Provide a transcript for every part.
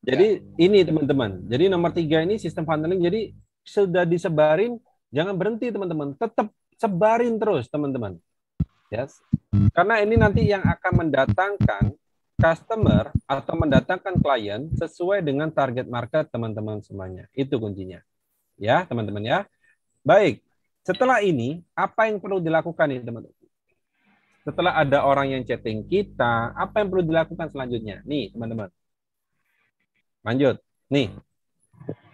Ya. Jadi ini teman-teman. Jadi nomor 3 ini sistem funneling. Jadi sudah disebarin, jangan berhenti teman-teman. Tetap sebarin terus teman-teman. Yes. Karena ini nanti yang akan mendatangkan customer atau mendatangkan klien sesuai dengan target market teman-teman semuanya. Itu kuncinya. Ya, teman-teman ya. Baik. Setelah ini, apa yang perlu dilakukan nih, teman-teman? Setelah ada orang yang chatting kita, apa yang perlu dilakukan selanjutnya? Nih, teman-teman. Lanjut. Nih,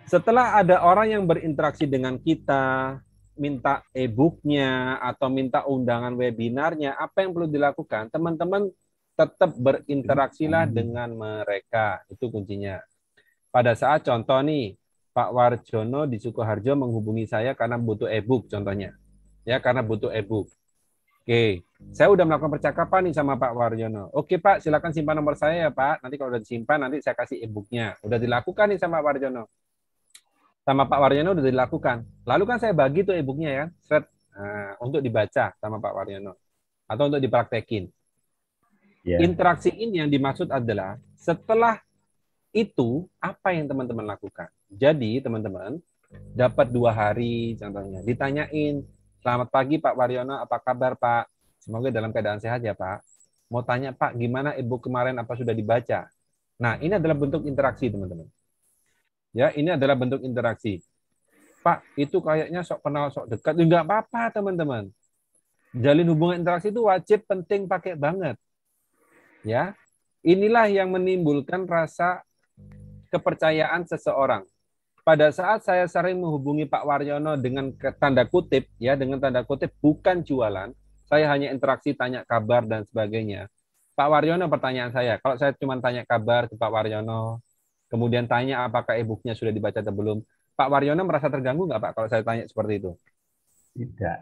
setelah ada orang yang berinteraksi dengan kita, minta e-booknya atau minta undangan webinarnya, apa yang perlu dilakukan? Teman-teman tetap berinteraksilah dengan mereka. Itu kuncinya. Pada saat contoh nih, Pak Warjono di Sukoharjo menghubungi saya karena butuh e-book contohnya. Ya, karena butuh e-book. Oke, saya udah melakukan percakapan nih sama Pak Warjono. Oke Pak, silakan simpan nomor saya ya Pak. Nanti kalau udah disimpan, nanti saya kasih e-booknya. Udah dilakukan nih sama Pak Warjono. Sama Pak Waryono udah dilakukan. Lalu kan saya bagi tuh e-booknya ya, set, untuk dibaca sama Pak Waryono atau untuk dipraktekin. Ya. Interaksi ini yang dimaksud adalah setelah itu apa yang teman-teman lakukan. Jadi teman-teman dapat 2 hari contohnya, ditanyain, selamat pagi Pak Waryono, apa kabar Pak? Semoga dalam keadaan sehat ya Pak. Mau tanya Pak, gimana e-book kemarin apa sudah dibaca? Nah ini adalah bentuk interaksi teman-teman. Ya ini adalah bentuk interaksi. Pak, itu kayaknya sok kenal, sok dekat. Enggak apa-apa, teman-teman. Jalin hubungan interaksi itu wajib, penting, pakai banget. Ya, inilah yang menimbulkan rasa kepercayaan seseorang. Pada saat saya sering menghubungi Pak Waryono dengan tanda kutip, ya, dengan tanda kutip bukan jualan, saya hanya interaksi, tanya kabar dan sebagainya. Pak Waryono pertanyaan saya, kalau saya cuma tanya kabar ke Pak Waryono, kemudian tanya apakah e-booknya sudah dibaca atau belum, Pak Waryono merasa terganggu nggak Pak kalau saya tanya seperti itu? Tidak,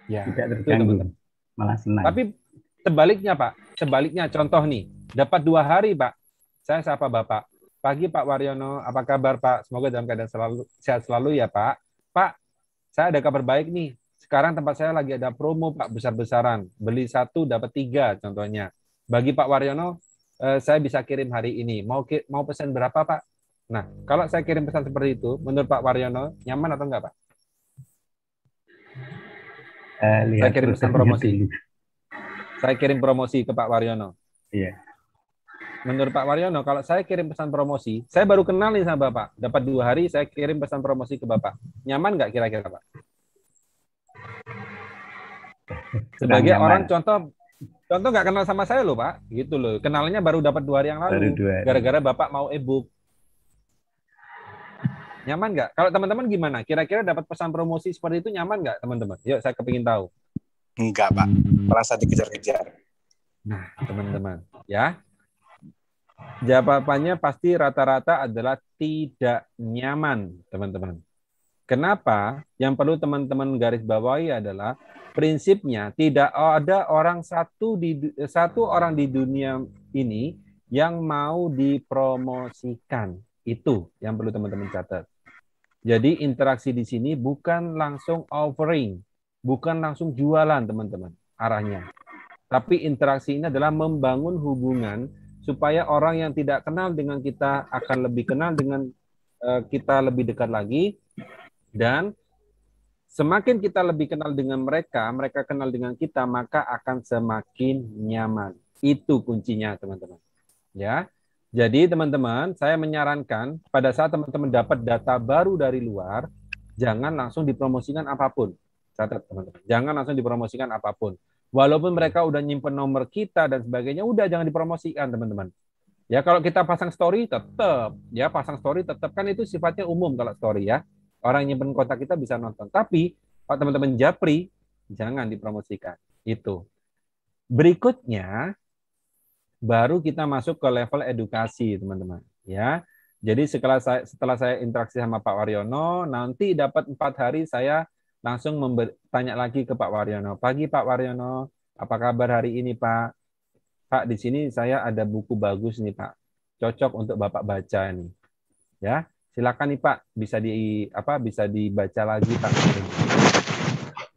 Ya, tidak itu terganggu, teman-teman. malah senang. Tapi sebaliknya, Pak. Sebaliknya, contoh nih. Dapat 2 hari, Pak. Saya sapa Bapak. Pagi, Pak Waryono. Apa kabar, Pak? Semoga dalam keadaan selalu sehat selalu ya, Pak. Pak, saya ada kabar baik nih. Sekarang tempat saya lagi ada promo, Pak, besar-besaran. Beli 1, dapat 3, contohnya. Bagi Pak Waryono, saya bisa kirim hari ini. Mau pesan berapa, Pak? Nah, kalau saya kirim pesan seperti itu, menurut Pak Waryono, nyaman atau enggak, Pak? Saya Lihat kirim pesan produknya promosi. dulu. Saya kirim promosi ke Pak Waryono. Iya. Menurut Pak Waryono, kalau saya kirim pesan promosi, saya baru kenal nih sama Bapak. Dapat 2 hari, saya kirim pesan promosi ke Bapak. Nyaman nggak kira-kira, Pak? Kurang Sebagai nyaman. orang contoh, contoh nggak kenal sama saya loh, Pak. Gitu loh. Kenalnya baru dapat 2 hari yang Baru lalu. 2 hari. Gara-gara Bapak mau e-book. Nyaman nggak? Kalau teman-teman gimana? Kira-kira dapat pesan promosi seperti itu nyaman nggak, teman-teman? Yuk, saya kepingin tahu. Enggak, Pak. Merasa dikejar-kejar. Nah, teman-teman, ya. Jawabannya pasti rata-rata adalah tidak nyaman, teman-teman. Kenapa? Yang perlu teman-teman garis bawahi adalah prinsipnya tidak ada satu orang di dunia ini yang mau dipromosikan. Itu yang perlu teman-teman catat. Jadi interaksi di sini bukan langsung offering, bukan langsung jualan teman-teman arahnya. Tapi interaksi ini adalah membangun hubungan supaya orang yang tidak kenal dengan kita akan lebih kenal dengan kita lebih dekat lagi dan semakin kita lebih kenal dengan mereka, mereka kenal dengan kita, maka akan semakin nyaman. Itu kuncinya, teman-teman. Ya. Jadi, teman-teman, saya menyarankan pada saat teman-teman dapat data baru dari luar, jangan langsung dipromosikan apapun. Catat, teman-teman. Jangan langsung dipromosikan apapun. Walaupun mereka udah nyimpen nomor kita dan sebagainya, udah jangan dipromosikan, teman-teman. Ya, kalau kita pasang story tetap, ya pasang story tetap kan itu sifatnya umum kalau story ya. Orang yang nyimpen kontak kita bisa nonton. Tapi kalau teman-teman japri, jangan dipromosikan. Itu. Berikutnya baru kita masuk ke level edukasi, teman-teman. Ya. Jadi setelah saya interaksi sama Pak Waryono, nanti dapat 4 hari saya langsung tanya lagi ke Pak Waryono. Pagi Pak Waryono, apa kabar hari ini Pak? Pak, di sini saya ada buku bagus nih Pak. Cocok untuk Bapak baca nih. Ya, silakan nih Pak, bisa dibaca lagi Pak.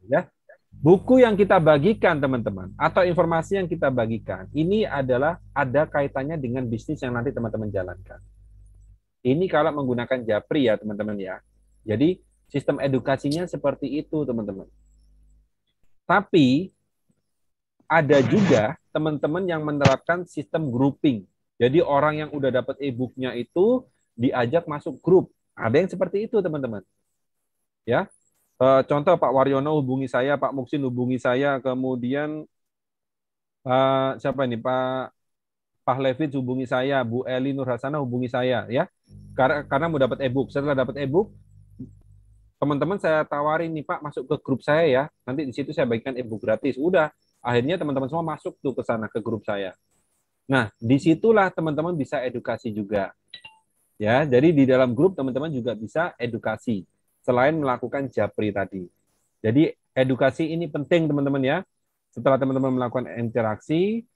Ya, buku yang kita bagikan teman-teman atau informasi yang kita bagikan ini adalah ada kaitannya dengan bisnis yang nanti teman-teman jalankan. Ini kalau menggunakan Japri ya teman-teman ya. Jadi sistem edukasinya seperti itu teman-teman. Tapi ada juga teman-teman yang menerapkan sistem grouping. Jadi orang yang udah dapat e-booknya itu diajak masuk grup. Ada yang seperti itu teman-teman. Ya, contoh Pak Waryono hubungi saya, Pak Muksin hubungi saya, kemudian siapa ini Pak Levit hubungi saya, Bu Eli Nur Hasana hubungi saya, ya. Karena mau dapat e-book. Setelah dapat e-book, teman-teman saya tawarin nih Pak masuk ke grup saya ya. Nanti di situ saya bagikan e-book gratis. Udah, akhirnya teman-teman semua masuk tuh ke sana ke grup saya. Nah, disitulah teman-teman bisa edukasi juga. Ya, jadi di dalam grup teman-teman juga bisa edukasi selain melakukan Japri tadi. Jadi edukasi ini penting teman-teman ya. Setelah teman-teman melakukan interaksi,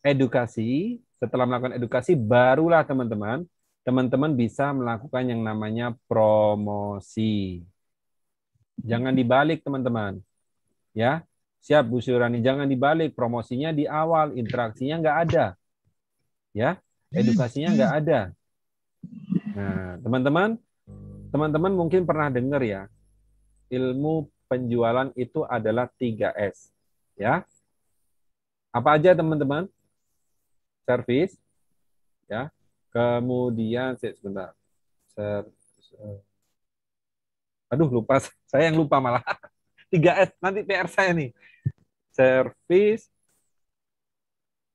edukasi, setelah melakukan edukasi barulah teman-teman bisa melakukan yang namanya promosi. Jangan dibalik teman-teman. Ya, siap Bu Surani, jangan dibalik, promosinya di awal, interaksinya nggak ada. Ya, edukasinya nggak ada. Nah, teman-teman mungkin pernah dengar ya, ilmu penjualan itu adalah 3S. Ya. Apa aja teman-teman? Service, ya. Kemudian sebentar. Aduh, lupa. Saya yang lupa malah. 3S, nanti PR saya nih. Service.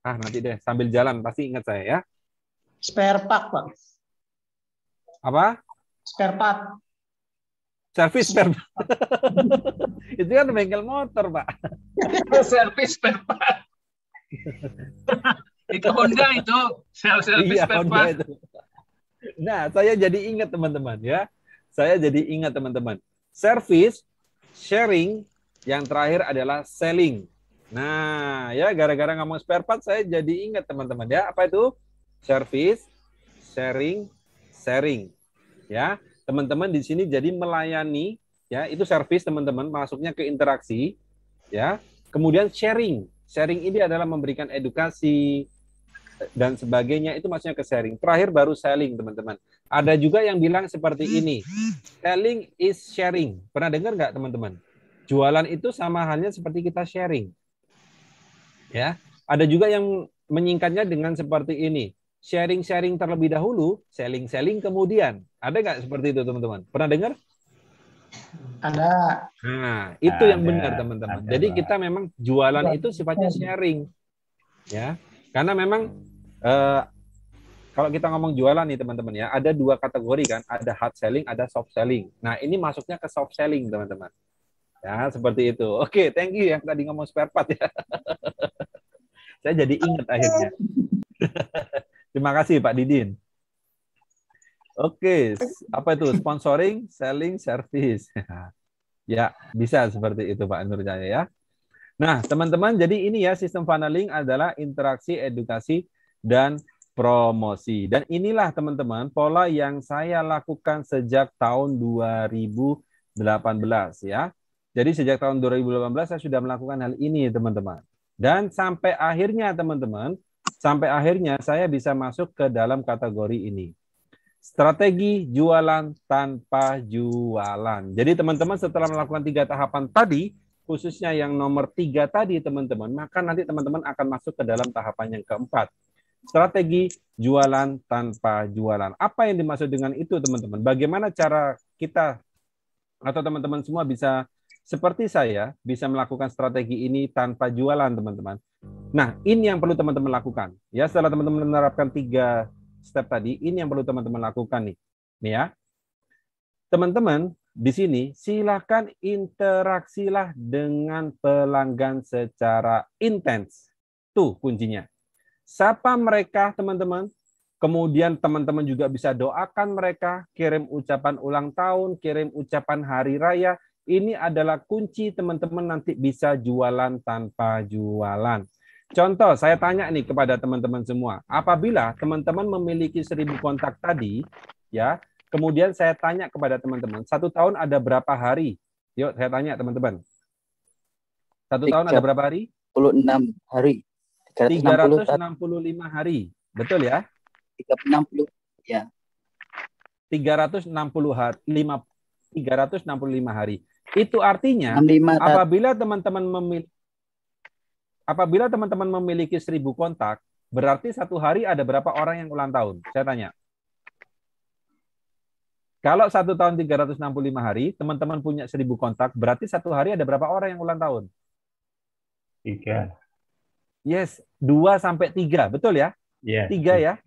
Nanti deh, sambil jalan pasti ingat saya ya. Spare part, Pak. Apa? Spare part. Servis spare part. Itu kan bengkel motor, Pak. Servis spare part. Itu Honda itu. Servis spare part. Itu. Nah, saya jadi ingat teman-teman ya. Saya jadi ingat teman-teman. Service, sharing, yang terakhir adalah selling. Nah, ya gara-gara ngomong spare part saya jadi ingat teman-teman ya. Apa itu? Service, sharing, sharing. Ya, teman-teman di sini jadi melayani, ya itu service teman-teman, masuknya ke interaksi, ya. Kemudian sharing, sharing ini adalah memberikan edukasi dan sebagainya, itu maksudnya ke sharing. Terakhir baru selling teman-teman. Ada juga yang bilang seperti ini, selling is sharing. Pernah dengar nggak teman-teman? Jualan itu sama halnya seperti kita sharing. Ya, ada juga yang menyingkatnya dengan seperti ini. Sharing-sharing terlebih dahulu, selling-selling kemudian. Ada nggak seperti itu, teman-teman? Pernah dengar? Ada. Nah, itu yang benar, teman-teman. Jadi kita memang jualan itu sifatnya sharing. Ya, karena memang kalau kita ngomong jualan nih, teman-teman ya, ada dua kategori kan, ada hard selling, ada soft selling. Nah, ini masuknya ke soft selling, teman-teman. Ya, seperti itu. Oke, thank you yang tadi ngomong spare part ya. Saya jadi ingat akhirnya. Terima kasih Pak Didin. Oke, apa itu? Sponsoring, selling, service. Ya, bisa seperti itu Pak Nur Jaya ya. Nah, teman-teman, jadi ini ya sistem funneling adalah interaksi, edukasi, dan promosi. Dan inilah teman-teman pola yang saya lakukan sejak tahun 2018 ya. Jadi sejak tahun 2018 saya sudah melakukan hal ini teman-teman. Dan sampai akhirnya teman-teman, sampai akhirnya saya bisa masuk ke dalam kategori ini. Strategi jualan tanpa jualan. Jadi teman-teman setelah melakukan 3 tahapan tadi, khususnya yang nomor 3 tadi teman-teman, maka nanti teman-teman akan masuk ke dalam tahapan yang keempat. Strategi jualan tanpa jualan. Apa yang dimaksud dengan itu teman-teman? Bagaimana cara kita atau teman-teman semua bisa seperti saya bisa melakukan strategi ini tanpa jualan teman-teman. Nah, ini yang perlu teman-teman lakukan. Ya, setelah teman-teman menerapkan 3 step tadi, ini yang perlu teman-teman lakukan nih. Nih ya. Teman-teman, di sini silakan interaksilah dengan pelanggan secara intens. Tuh kuncinya. Sapa mereka, teman-teman. Kemudian teman-teman juga bisa doakan mereka, kirim ucapan ulang tahun, kirim ucapan hari raya. Ini adalah kunci teman-teman nanti bisa jualan tanpa jualan. Contoh, saya tanya nih kepada teman-teman semua. Apabila teman-teman memiliki 1000 kontak tadi, ya, kemudian saya tanya kepada teman-teman, 1 tahun ada berapa hari? Yuk, saya tanya teman-teman. 1 tahun ada berapa hari? 36 hari. 365 hari. Betul ya? 360 ya. 365 hari. Itu artinya 65 apabila teman-teman memiliki 1000 kontak, berarti satu hari ada berapa orang yang ulang tahun? Saya tanya. Kalau 1 tahun 365 hari, teman-teman punya 1000 kontak, berarti satu hari ada berapa orang yang ulang tahun? 3. Yes, 2 sampai 3, betul ya? Yes. 3 ya.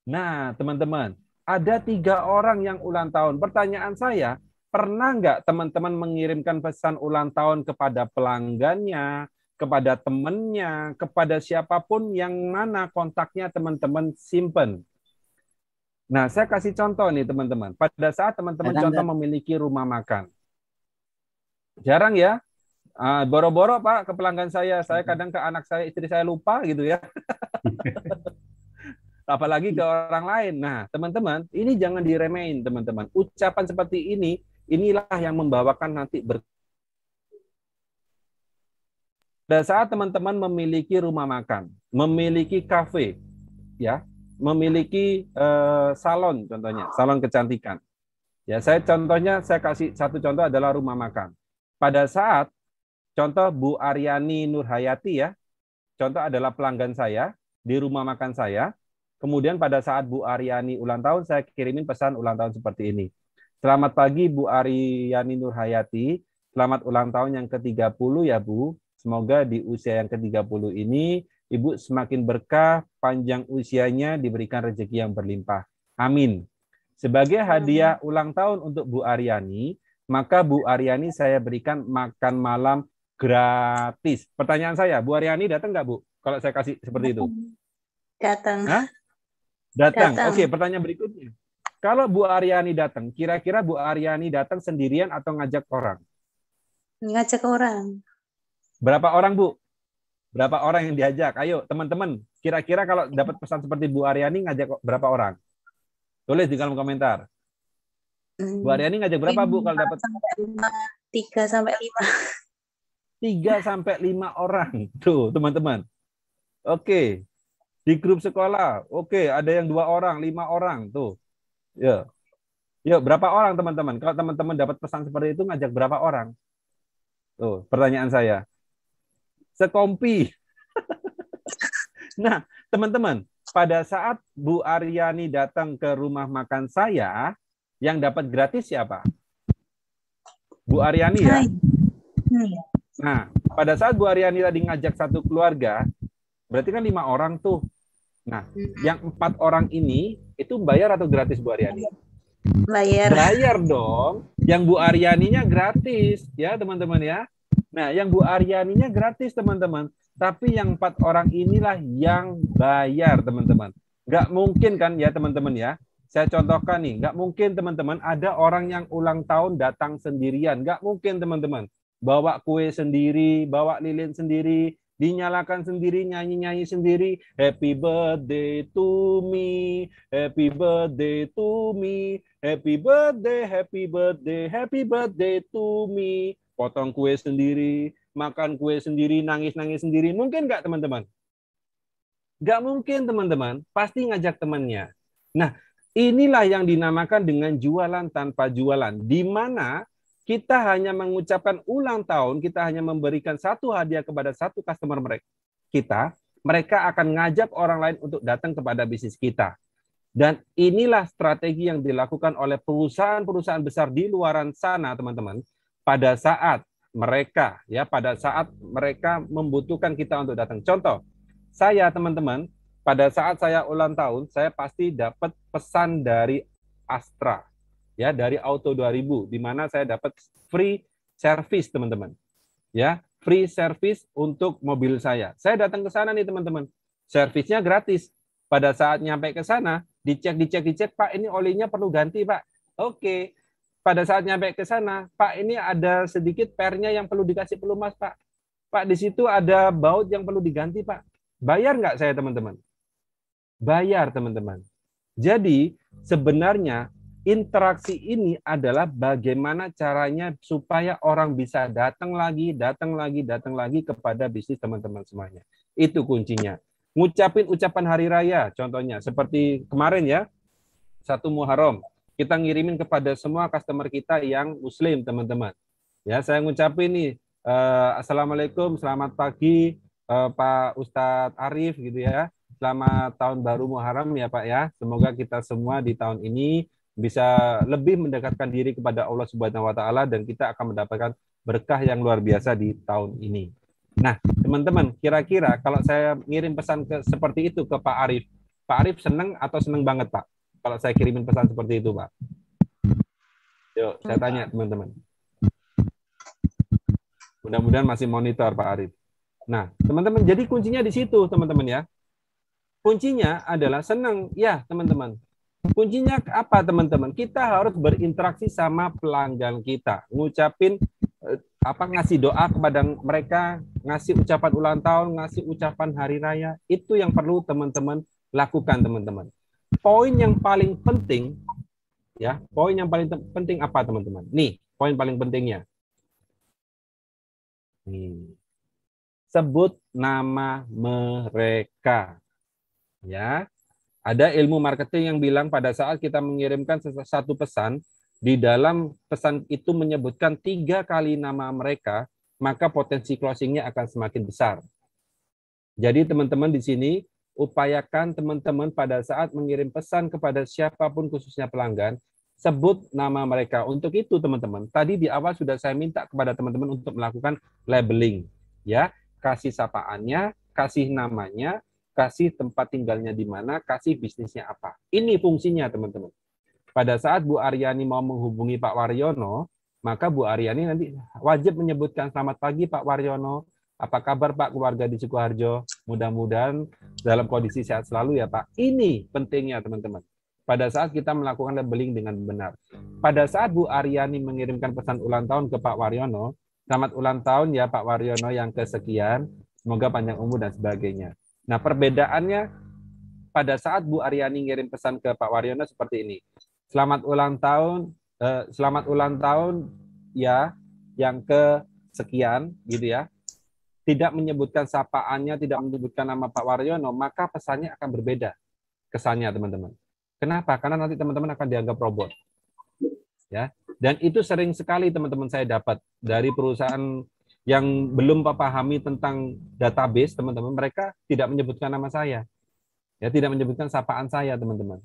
Nah, teman-teman, ada 3 orang yang ulang tahun. Pertanyaan saya, pernah nggak teman-teman mengirimkan pesan ulang tahun kepada pelanggannya, kepada temannya, kepada siapapun yang mana kontaknya teman-teman simpen? Nah, saya kasih contoh nih teman-teman. Pada saat teman-teman contoh memiliki rumah makan. Jarang ya, boro-boro Pak ke pelanggan saya kadang ke anak saya, istri saya lupa gitu ya. Apalagi ke orang lain. Nah, teman-teman, ini jangan diremehin teman-teman. Ucapan seperti ini, inilah yang membawakan nanti pada saat teman-teman memiliki rumah makan, memiliki kafe, ya, memiliki salon contohnya, salon kecantikan. Ya, saya kasih satu contoh adalah rumah makan. Pada saat contoh Bu Aryani Nurhayati ya, contoh adalah pelanggan saya di rumah makan saya. Kemudian pada saat Bu Aryani ulang tahun, saya kirimin pesan ulang tahun seperti ini. Selamat pagi Bu Aryani Nurhayati, selamat ulang tahun yang ke-30 ya Bu. Semoga di usia yang ke-30 ini Ibu semakin berkah, panjang usianya, diberikan rezeki yang berlimpah. Amin. Sebagai hadiah ulang tahun untuk Bu Aryani, maka Bu Aryani saya berikan makan malam gratis. Pertanyaan saya, Bu Aryani datang nggak Bu? Kalau saya kasih seperti itu? Datang. Hah? Datang. Oke, pertanyaan berikutnya. Kalau Bu Aryani datang, kira-kira Bu Aryani datang sendirian atau ngajak orang? Ngajak orang. Berapa orang Bu? Berapa orang yang diajak? Ayo teman-teman, kira-kira kalau dapat pesan seperti Bu Aryani ngajak berapa orang? Tulis di kolom komentar. Bu Aryani ngajak berapa Bu kalau dapat? 3 sampai 5. 3 sampai 5 orang. Tuh, teman-teman. Oke. Di grup sekolah, oke, ada yang 2 orang, 5 orang, tuh. Ya. Yuk, berapa orang teman-teman? Kalau teman-teman dapat pesan seperti itu ngajak berapa orang? Tuh, pertanyaan saya. Sekompi. Nah, teman-teman, pada saat Bu Aryani datang ke rumah makan saya, yang dapat gratis siapa? Bu Aryani ya? Nah, pada saat Bu Aryani tadi ngajak satu keluarga, berarti kan 5 orang tuh. Nah, yang 4 orang ini, itu bayar atau gratis Bu Aryani? Bayar. Bayar dong. Yang Bu Aryaninya gratis, ya teman-teman ya. Nah, yang Bu Aryaninya gratis teman-teman. Tapi yang 4 orang inilah yang bayar teman-teman. Nggak mungkin kan ya teman-teman ya. Saya contohkan nih, nggak mungkin teman-teman ada orang yang ulang tahun datang sendirian. Nggak mungkin teman-teman. Bawa kue sendiri, bawa lilin sendiri, dinyalakan sendiri, nyanyi-nyanyi sendiri. Happy birthday to me, happy birthday to me, happy birthday, happy birthday, happy birthday to me. Potong kue sendiri, makan kue sendiri, nangis-nangis sendiri. Mungkin nggak teman-teman? Nggak mungkin teman-teman, pasti ngajak temannya. Nah, inilah yang dinamakan dengan jualan tanpa jualan, di mana kita hanya mengucapkan ulang tahun, kita hanya memberikan satu hadiah kepada satu customer mereka akan ngajak orang lain untuk datang kepada bisnis kita. Dan inilah strategi yang dilakukan oleh perusahaan-perusahaan besar di luaran sana, teman-teman. Pada saat mereka membutuhkan kita untuk datang. Contoh, saya teman-teman, pada saat saya ulang tahun, saya pasti dapat pesan dari Astra. Ya, dari Auto 2000, di mana saya dapat free service teman-teman. Ya, free service untuk mobil saya. Saya datang ke sana nih teman-teman. Servisnya gratis. Pada saat nyampe ke sana, dicek, Pak, ini olinya perlu ganti, Pak. Oke. Pada saat nyampe ke sana, Pak, ini ada sedikit pernya yang perlu dikasih pelumas, Pak. Pak, di situ ada baut yang perlu diganti, Pak. Bayar nggak saya, teman-teman? Bayar, teman-teman. Jadi, sebenarnya interaksi ini adalah bagaimana caranya supaya orang bisa datang lagi kepada bisnis teman-teman semuanya. Itu kuncinya. Ngucapin ucapan hari raya, contohnya seperti kemarin ya, 1 Muharram. kita ngirimin kepada semua customer kita yang muslim, teman-teman. Ya, saya ngucapin nih, Assalamualaikum, selamat pagi Pak Ustadz Arif gitu ya. Selamat tahun baru Muharram ya Pak ya. Semoga kita semua di tahun ini bisa lebih mendekatkan diri kepada Allah Subhanahu wa taala dan kita akan mendapatkan berkah yang luar biasa di tahun ini. Nah, teman-teman, kira-kira kalau saya ngirim pesan seperti itu ke Pak Arif seneng atau seneng banget, Pak? Kalau saya kirimin pesan seperti itu, Pak. Yuk, saya tanya, teman-teman. Mudah-mudahan masih monitor, Pak Arif. Nah, teman-teman, jadi kuncinya di situ, teman-teman ya. Kuncinya adalah senang, ya, teman-teman. Kuncinya apa, teman-teman? Kita harus berinteraksi sama pelanggan kita. Ngucapin ngasih doa kepada mereka, ngasih ucapan ulang tahun, ngasih ucapan hari raya, itu yang perlu teman-teman lakukan, teman-teman. Poin yang paling penting, ya, poin yang paling penting apa, teman-teman? Nih, poin paling pentingnya. Nih. Sebut nama mereka. Ya. Ada ilmu marketing yang bilang pada saat kita mengirimkan satu pesan, di dalam pesan itu menyebutkan 3 kali nama mereka, maka potensi closingnya akan semakin besar. Jadi teman-teman di sini, upayakan teman-teman pada saat mengirim pesan kepada siapapun khususnya pelanggan, sebut nama mereka. Untuk itu teman-teman, tadi di awal sudah saya minta kepada teman-teman untuk melakukan labeling. Ya, kasih sapaannya, kasih namanya, kasih tempat tinggalnya di mana, kasih bisnisnya apa. Ini fungsinya teman-teman. Pada saat Bu Aryani mau menghubungi Pak Waryono, maka Bu Aryani nanti wajib menyebutkan selamat pagi Pak Waryono, apa kabar Pak keluarga di Sukoharjo, mudah-mudahan dalam kondisi sehat selalu ya Pak. Ini pentingnya teman-teman. Pada saat kita melakukan labeling dengan benar. Pada saat Bu Aryani mengirimkan pesan ulang tahun ke Pak Waryono, selamat ulang tahun ya Pak Waryono yang kesekian, semoga panjang umur dan sebagainya. Nah perbedaannya pada saat Bu Aryani ngirim pesan ke Pak Waryono seperti ini. Selamat ulang tahun ya yang kesekian gitu ya. Tidak menyebutkan sapaannya, tidak menyebutkan nama Pak Waryono, maka pesannya akan berbeda kesannya teman-teman. Kenapa? Karena nanti teman-teman akan dianggap robot. Ya. Dan itu sering sekali teman-teman saya dapat dari perusahaan yang belum memahami tentang database, teman-teman, mereka tidak menyebutkan nama saya. Ya, tidak menyebutkan sapaan saya, teman-teman.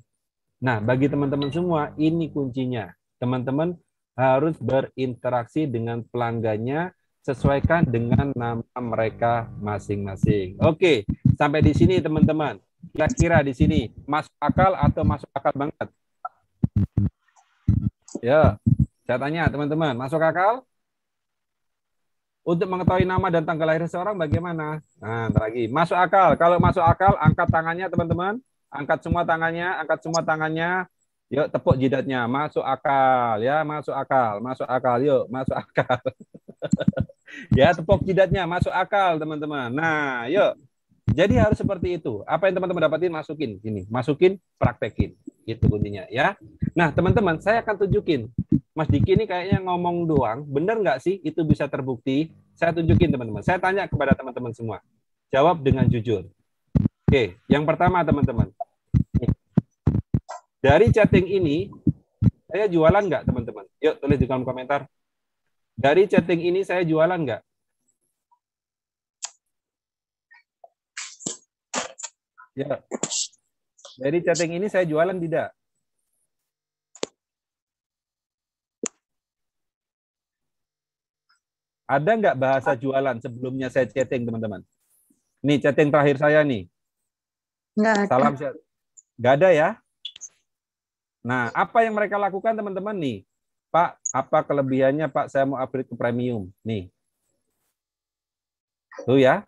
Nah, bagi teman-teman semua, ini kuncinya. Teman-teman harus berinteraksi dengan pelanggannya, sesuaikan dengan nama mereka masing-masing. Oke, sampai di sini teman-teman. Kira-kira di sini masuk akal atau masuk akal banget? Ya, saya tanya teman-teman, masuk akal? Untuk mengetahui nama dan tanggal lahir seseorang bagaimana? Nah, lagi. Masuk akal. Kalau masuk akal, angkat tangannya teman-teman. Angkat semua tangannya, Yuk tepuk jidatnya, masuk akal, ya, masuk akal, yuk, masuk akal. Ya, tepuk jidatnya, masuk akal, teman-teman. Nah, yuk. Jadi harus seperti itu. Apa yang teman-teman dapatin, masukin sini, masukin, praktekin. Itu kuncinya, ya. Nah, teman-teman, saya akan tunjukin. Mas Diki ini kayaknya ngomong doang, benar nggak sih itu bisa terbukti? Saya tunjukin, teman-teman. Saya tanya kepada teman-teman semua. Jawab dengan jujur. Oke, yang pertama teman-teman. Dari chatting ini, saya jualan nggak teman-teman? Yuk tulis di kolom komentar. Dari chatting ini saya jualan nggak? Ya. Dari chatting ini saya jualan tidak? Ada nggak bahasa jualan sebelumnya saya chatting teman-teman? Nih chatting terakhir saya nih. Nggak ada. Salam sehat. Nggak ada ya? Nah, apa yang mereka lakukan teman-teman nih? Pak, apa kelebihannya Pak? Saya mau upgrade ke premium. Nih. Tuh ya.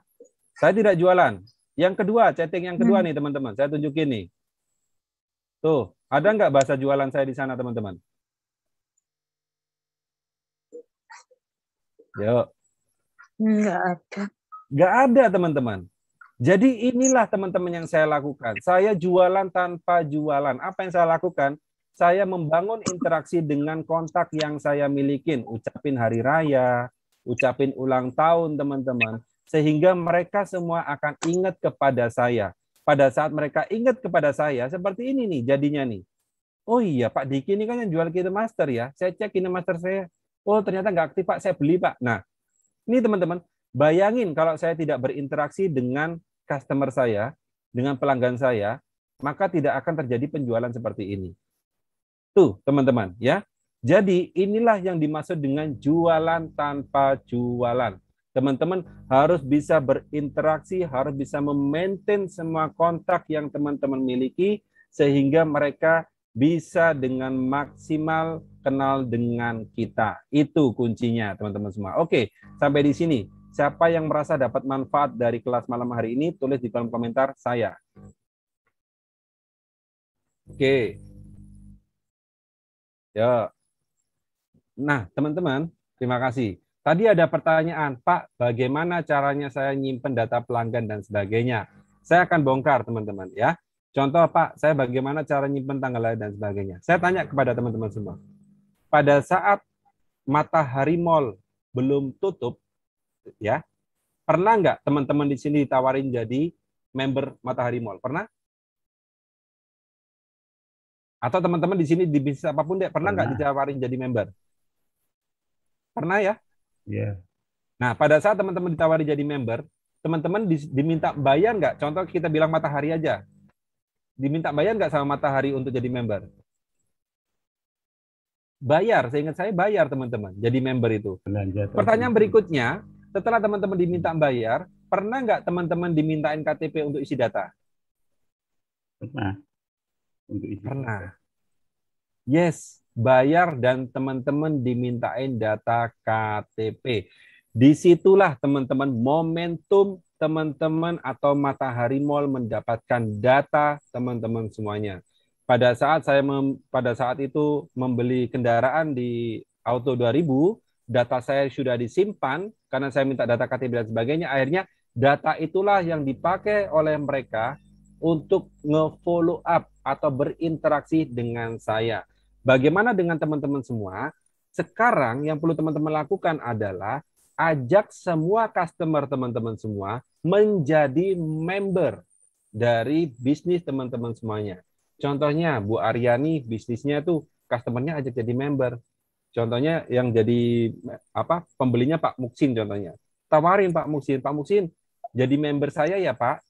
Saya tidak jualan. Yang kedua, chatting yang kedua nih teman-teman. Saya tunjukin nih. Tuh, ada nggak bahasa jualan saya di sana teman-teman? Yuk. Nggak ada. Nggak ada teman-teman. Jadi inilah teman-teman yang saya lakukan. Saya jualan tanpa jualan. Apa yang saya lakukan? Saya membangun interaksi dengan kontak yang saya milikin. Ucapin hari raya, ucapin ulang tahun teman-teman. Sehingga mereka semua akan ingat kepada saya. Pada saat mereka ingat kepada saya, seperti ini nih jadinya nih. Oh iya, Pak Diki ini kan yang jual KineMaster ya. Saya cek KineMaster saya. Oh, ternyata nggak aktif, Pak. Saya beli, Pak. Nah, ini teman-teman, bayangin kalau saya tidak berinteraksi dengan customer saya, dengan pelanggan saya, maka tidak akan terjadi penjualan seperti ini. Tuh, teman-teman, ya. Jadi, inilah yang dimaksud dengan jualan tanpa jualan. Teman-teman harus bisa berinteraksi, harus bisa memaintain semua kontak yang teman-teman miliki, sehingga mereka bisa dengan maksimal kenal dengan kita. Itu kuncinya, teman-teman semua. Oke, sampai di sini. Siapa yang merasa dapat manfaat dari kelas malam hari ini, tulis di kolom komentar saya. Oke. Ya. Nah, teman-teman, terima kasih. Tadi ada pertanyaan, Pak, bagaimana caranya saya nyimpen data pelanggan dan sebagainya? Saya akan bongkar, teman-teman, ya. Contoh, Pak, saya bagaimana cara nyimpen tanggal lahir dan sebagainya. Saya tanya kepada teman-teman semua. Pada saat Matahari Mall belum tutup, ya, pernah nggak teman-teman di sini ditawarin jadi member Matahari Mall? Pernah? Atau teman-teman di sini di bisnis apapun deh, pernah nggak ditawarin jadi member? Pernah ya? Iya. Nah, pada saat teman-teman ditawari jadi member, teman-teman diminta bayar nggak? Contoh kita bilang Matahari aja. Diminta bayar nggak sama Matahari untuk jadi member? Bayar, seingat saya bayar teman-teman, jadi member itu. Pertanyaan berikutnya, setelah teman-teman diminta bayar, pernah nggak teman-teman dimintain KTP untuk isi data? Pernah. Untuk isi Pernah. Yes, bayar dan teman-teman dimintain data KTP. Disitulah teman-teman momentum teman-teman atau Matahari Mall mendapatkan data teman-teman semuanya. Pada saat itu membeli kendaraan di Auto 2000, data saya sudah disimpan karena saya minta data KTP dan sebagainya. Akhirnya data itulah yang dipakai oleh mereka untuk nge-follow up atau berinteraksi dengan saya. Bagaimana dengan teman-teman semua? Sekarang yang perlu teman-teman lakukan adalah ajak semua customer teman-teman semua menjadi member dari bisnis teman-teman semuanya. Contohnya Bu Aryani bisnisnya tuh customernya ajak jadi member. Contohnya yang jadi pembelinya Pak Muksin contohnya. Tawarin Pak Muksin jadi member saya ya Pak.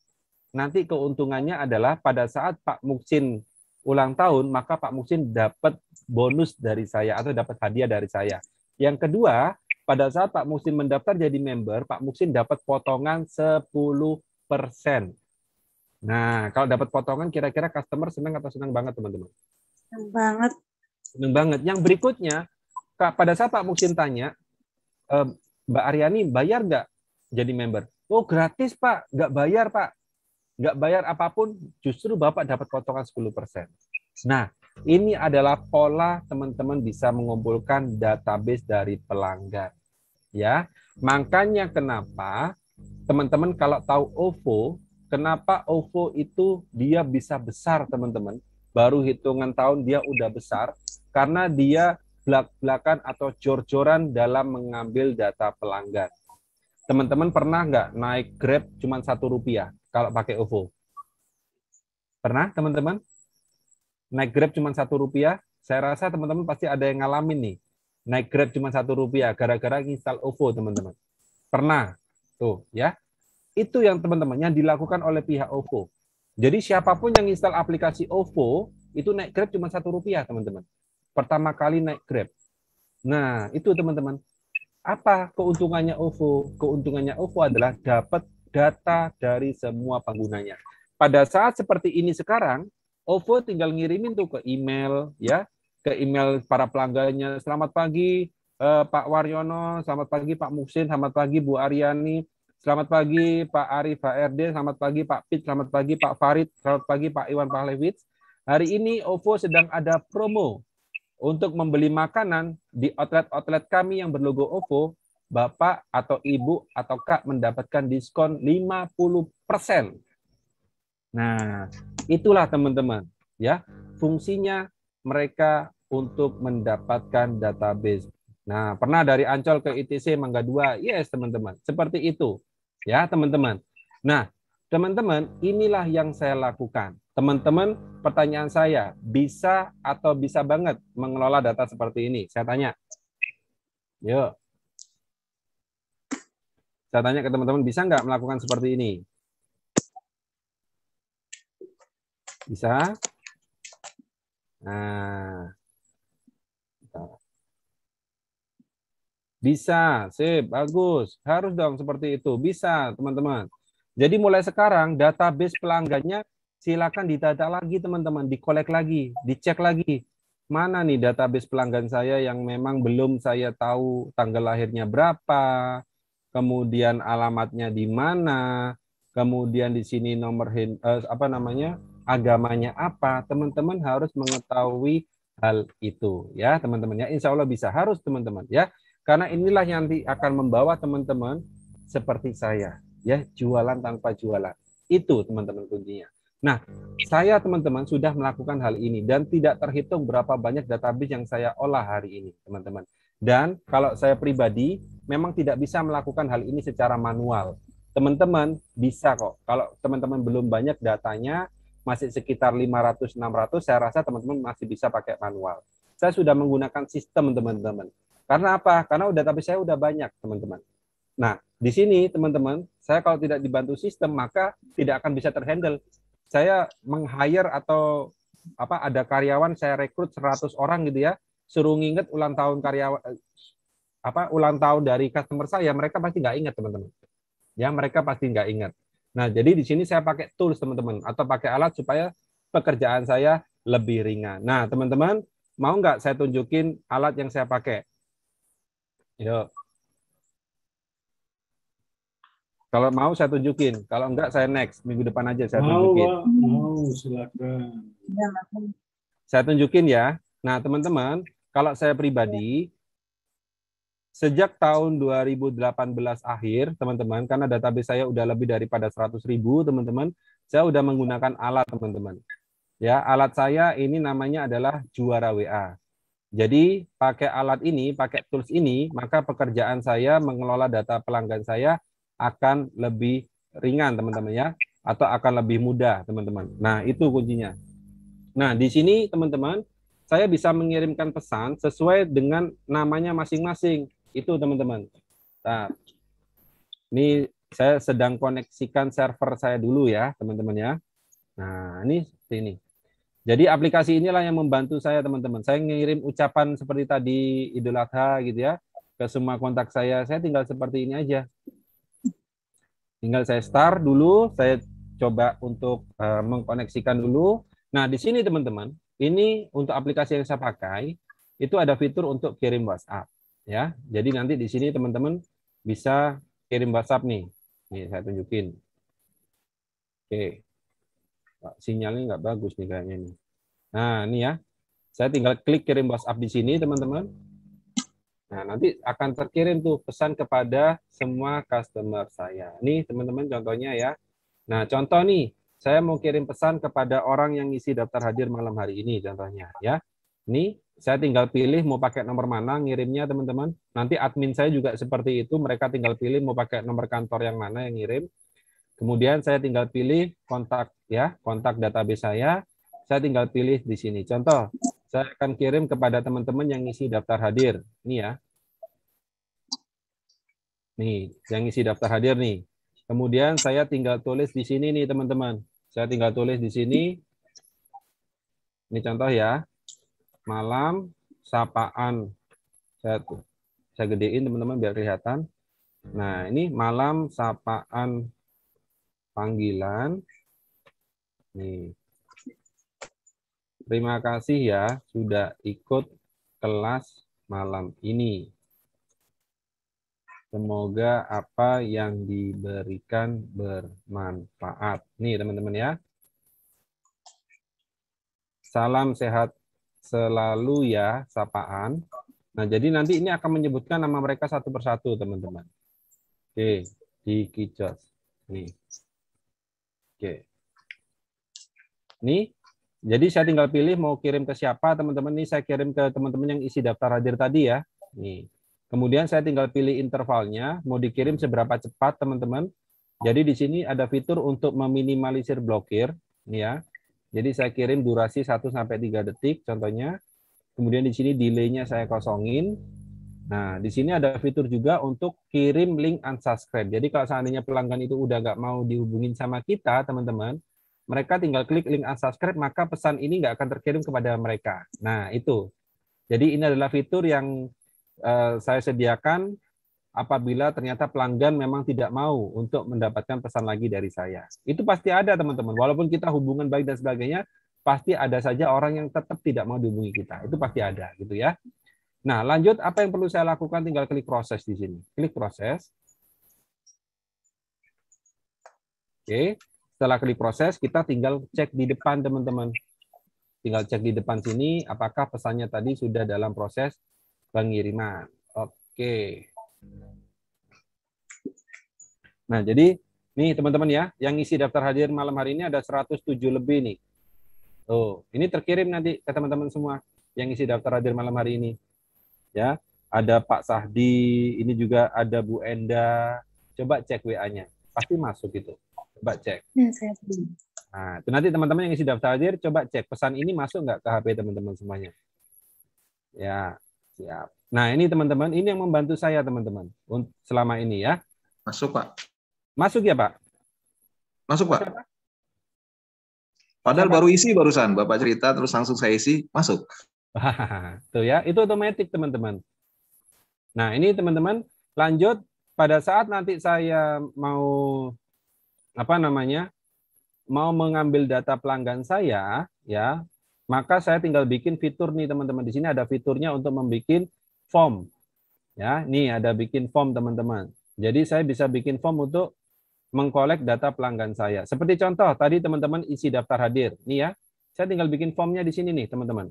Nanti keuntungannya adalah pada saat Pak Muksin ulang tahun, maka Pak Muksin dapat bonus dari saya atau dapat hadiah dari saya. Yang kedua, pada saat Pak Muksin mendaftar jadi member, Pak Muksin dapat potongan 10%. Nah, kalau dapat potongan, kira-kira customer senang atau senang banget, teman-teman? Senang banget. Senang banget. Yang berikutnya, pada saat Pak Muksin tanya, Mbak Aryani bayar nggak jadi member? Oh, gratis, Pak. Nggak bayar, Pak. Nggak bayar apapun, justru Bapak dapat potongan 10%. Nah, ini adalah pola teman-teman bisa mengumpulkan database dari pelanggan. Ya, makanya kenapa teman-teman kalau tahu OVO, kenapa OVO itu dia bisa besar, teman-teman? Baru hitungan tahun dia udah besar, karena dia belak-belakan atau jor-joran dalam mengambil data pelanggan. Teman-teman pernah nggak naik Grab cuma Rp1 kalau pakai OVO? Pernah, teman-teman? Naik Grab cuma Rp1? Saya rasa teman-teman pasti ada yang ngalamin nih. Naik Grab cuma Rp1 gara-gara install OVO, teman-teman. Pernah. Tuh, ya. Itu yang teman-teman yang dilakukan oleh pihak OVO. Jadi siapapun yang install aplikasi OVO itu naik Grab cuma Rp1, teman-teman. Pertama kali naik Grab. Nah, itu teman-teman. Apa keuntungannya OVO? Keuntungannya OVO adalah dapat data dari semua penggunanya. Pada saat seperti ini sekarang, OVO tinggal ngirimin tuh ke email, ya, ke email para pelanggannya. Selamat pagi Pak Waryono, selamat pagi Pak Muksin, selamat pagi Bu Aryani, selamat pagi Pak Arif HRD, selamat pagi Pak Pit, selamat pagi Pak Farid, selamat pagi Pak Iwan Pahlewitz. Hari ini OVO sedang ada promo untuk membeli makanan di outlet-outlet kami yang berlogo OVO. Bapak atau Ibu atau Kak mendapatkan diskon 50%. Nah, itulah teman-teman, ya, fungsinya mereka untuk mendapatkan database. Nah, pernah dari Ancol ke ITC Mangga 2, yes teman-teman, seperti itu, ya teman-teman. Nah, teman-teman, inilah yang saya lakukan. Teman-teman, pertanyaan saya, bisa atau bisa banget mengelola data seperti ini? Saya tanya. Yuk. Saya tanya ke teman-teman, bisa nggak melakukan seperti ini? Bisa? Nah. Bisa, sip, bagus. Harus dong seperti itu. Bisa, teman-teman. Jadi mulai sekarang, database pelanggannya silakan ditata lagi, teman-teman. Dikolek lagi, dicek lagi. Mana nih database pelanggan saya yang memang belum saya tahu tanggal lahirnya berapa, kemudian alamatnya di mana, kemudian di sini nomor agamanya apa. Teman-teman harus mengetahui hal itu, ya, teman-teman. Ya, insya Allah bisa, harus, teman-teman. Ya, karena inilah yang nanti akan membawa teman-teman seperti saya, ya, jualan tanpa jualan. Itu, teman-teman, kuncinya. Nah, saya, teman-teman, sudah melakukan hal ini dan tidak terhitung berapa banyak database yang saya olah hari ini, teman-teman. Dan kalau saya pribadi memang tidak bisa melakukan hal ini secara manual. Teman-teman bisa kok. Kalau teman-teman belum banyak datanya, masih sekitar 500-600, saya rasa teman-teman masih bisa pakai manual. Saya sudah menggunakan sistem, teman-teman. Karena apa? Karena database saya udah banyak, teman-teman. Nah, di sini, teman-teman, saya kalau tidak dibantu sistem, maka tidak akan bisa terhandle. Saya meng-hire atau ada karyawan, saya rekrut 100 orang gitu ya, suruh nginget ulang tahun karyawan, ulang tahun dari customer saya, mereka pasti nggak ingat, teman-teman. Ya, mereka pasti nggak ingat. Nah, jadi di sini saya pakai tools, teman-teman, atau pakai alat supaya pekerjaan saya lebih ringan. Nah, teman-teman, mau nggak saya tunjukin alat yang saya pakai? Yuk. Kalau mau saya tunjukin, kalau enggak saya next, minggu depan aja saya tunjukin. Mau, silakan. Saya tunjukin ya. Nah, teman-teman, kalau saya pribadi, sejak tahun 2018 akhir, teman-teman, karena database saya udah lebih daripada 100.000, teman-teman, saya udah menggunakan alat, teman-teman. Ya, alat saya ini namanya adalah Juara WA. Jadi, pakai alat ini, pakai tools ini, maka pekerjaan saya mengelola data pelanggan saya akan lebih ringan, teman-teman ya, atau akan lebih mudah, teman-teman. Nah, itu kuncinya. Nah, di sini, teman-teman, saya bisa mengirimkan pesan sesuai dengan namanya masing-masing. Itu, teman-teman. Nah, ini saya sedang koneksikan server saya dulu ya, teman-teman ya. Nah, ini seperti ini. Jadi aplikasi inilah yang membantu saya, teman-teman. Saya ngirim ucapan seperti tadi Idul Adha gitu ya, ke semua kontak saya. Saya tinggal seperti ini aja. Tinggal saya start dulu, saya coba untuk mengkoneksikan dulu. Nah, di sini teman-teman, ini untuk aplikasi yang saya pakai, itu ada fitur untuk kirim WhatsApp. Ya, jadi nanti di sini teman-teman bisa kirim WhatsApp nih. Nih, saya tunjukin. Oke. Sinyalnya nggak bagus nih kayaknya nih. Nah, ini ya. Saya tinggal klik kirim WhatsApp di sini, teman-teman. Nah, nanti akan terkirim tuh pesan kepada semua customer saya. Nih, teman-teman, contohnya ya. Nah, contoh nih, saya mau kirim pesan kepada orang yang isi daftar hadir malam hari ini, contohnya ya. Nih, saya tinggal pilih mau pakai nomor mana ngirimnya, teman-teman. Nanti admin saya juga seperti itu, mereka tinggal pilih mau pakai nomor kantor yang mana yang ngirim. Kemudian saya tinggal pilih kontak ya, kontak database saya. Saya tinggal pilih di sini. Contoh, saya akan kirim kepada teman-teman yang isi daftar hadir. Ini ya. Nih, yang isi daftar hadir nih. Kemudian saya tinggal tulis di sini nih, teman-teman. Saya tinggal tulis di sini. Ini contoh ya. Malam sapaan. Saya gedein, teman-teman, biar kelihatan. Nah, ini malam sapaan panggilan. Nih. Terima kasih ya sudah ikut kelas malam ini. Semoga apa yang diberikan bermanfaat. Nih teman-teman ya. Salam sehat selalu ya, sapaan. Nah, jadi nanti ini akan menyebutkan nama mereka satu persatu, teman-teman. Oke, di Kijos. Nih. Oke. Nih. Jadi saya tinggal pilih mau kirim ke siapa, teman-teman. Ini saya kirim ke teman-teman yang isi daftar hadir tadi ya. Nih. Kemudian saya tinggal pilih intervalnya, mau dikirim seberapa cepat, teman-teman. Jadi di sini ada fitur untuk meminimalisir blokir, nih ya. Jadi saya kirim durasi 1-3 detik contohnya. Kemudian di sini delay-nya saya kosongin. Nah, di sini ada fitur juga untuk kirim link unsubscribe. Jadi kalau seandainya pelanggan itu udah nggak mau dihubungin sama kita, teman-teman, mereka tinggal klik link unsubscribe, maka pesan ini nggak akan terkirim kepada mereka. Nah, itu. Jadi ini adalah fitur yang saya sediakan apabila ternyata pelanggan memang tidak mau untuk mendapatkan pesan lagi dari saya. Itu pasti ada, teman-teman. Walaupun kita hubungan baik dan sebagainya, pasti ada saja orang yang tetap tidak mau dihubungi kita. Itu pasti ada, gitu ya. Nah, lanjut apa yang perlu saya lakukan? Tinggal klik proses di sini. Klik proses. Oke, setelah klik proses, kita tinggal cek di depan, teman-teman. Tinggal cek di depan sini, apakah pesannya tadi sudah dalam proses pengiriman. Oke. Nah, jadi nih teman-teman ya, yang isi daftar hadir malam hari ini ada 107 lebih nih. Tuh, ini terkirim nanti ke teman-teman semua yang isi daftar hadir malam hari ini. Ya, ada Pak Sahdi, ini juga ada Bu Enda. Coba cek WA-nya, pasti masuk itu. Coba cek. Nah, itu nanti teman-teman yang isi daftar hadir, coba cek pesan ini masuk nggak ke HP teman-teman semuanya. Ya, siap. Nah, ini teman-teman, ini yang membantu saya teman-teman selama ini ya. Masuk, Pak. Masuk ya, Pak? Masuk, Pak. Padahal baru isi barusan, Bapak cerita terus langsung saya isi, masuk. Tuh ya, itu otomatis teman-teman. Nah, ini teman-teman, lanjut pada saat nanti saya mau mau mengambil data pelanggan saya, ya, maka saya tinggal bikin fitur nih teman-teman. Di sini ada fiturnya untuk membuat form. Ya, nih ada bikin form teman-teman. Jadi saya bisa bikin form untuk mengkolek data pelanggan saya. Seperti contoh tadi teman-teman isi daftar hadir. Nih ya, saya tinggal bikin formnya di sini nih teman-teman.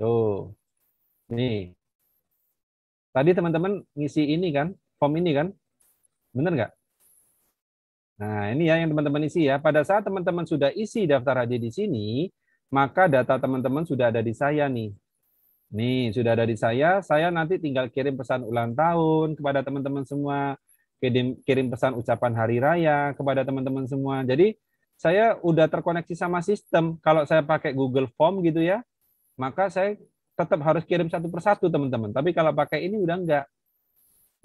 Tuh, nih. Tadi teman-teman ngisi ini kan, form ini kan, bener nggak? Nah, ini ya yang teman-teman isi ya. Pada saat teman-teman sudah isi daftar hadir di sini, maka data teman-teman sudah ada di saya nih. Nih, sudah ada di saya nanti tinggal kirim pesan ulang tahun kepada teman-teman semua, kirim pesan ucapan hari raya kepada teman-teman semua. Jadi, saya udah terkoneksi sama sistem. Kalau saya pakai Google Form gitu ya, maka saya tetap harus kirim satu persatu teman-teman. Tapi kalau pakai ini udah enggak.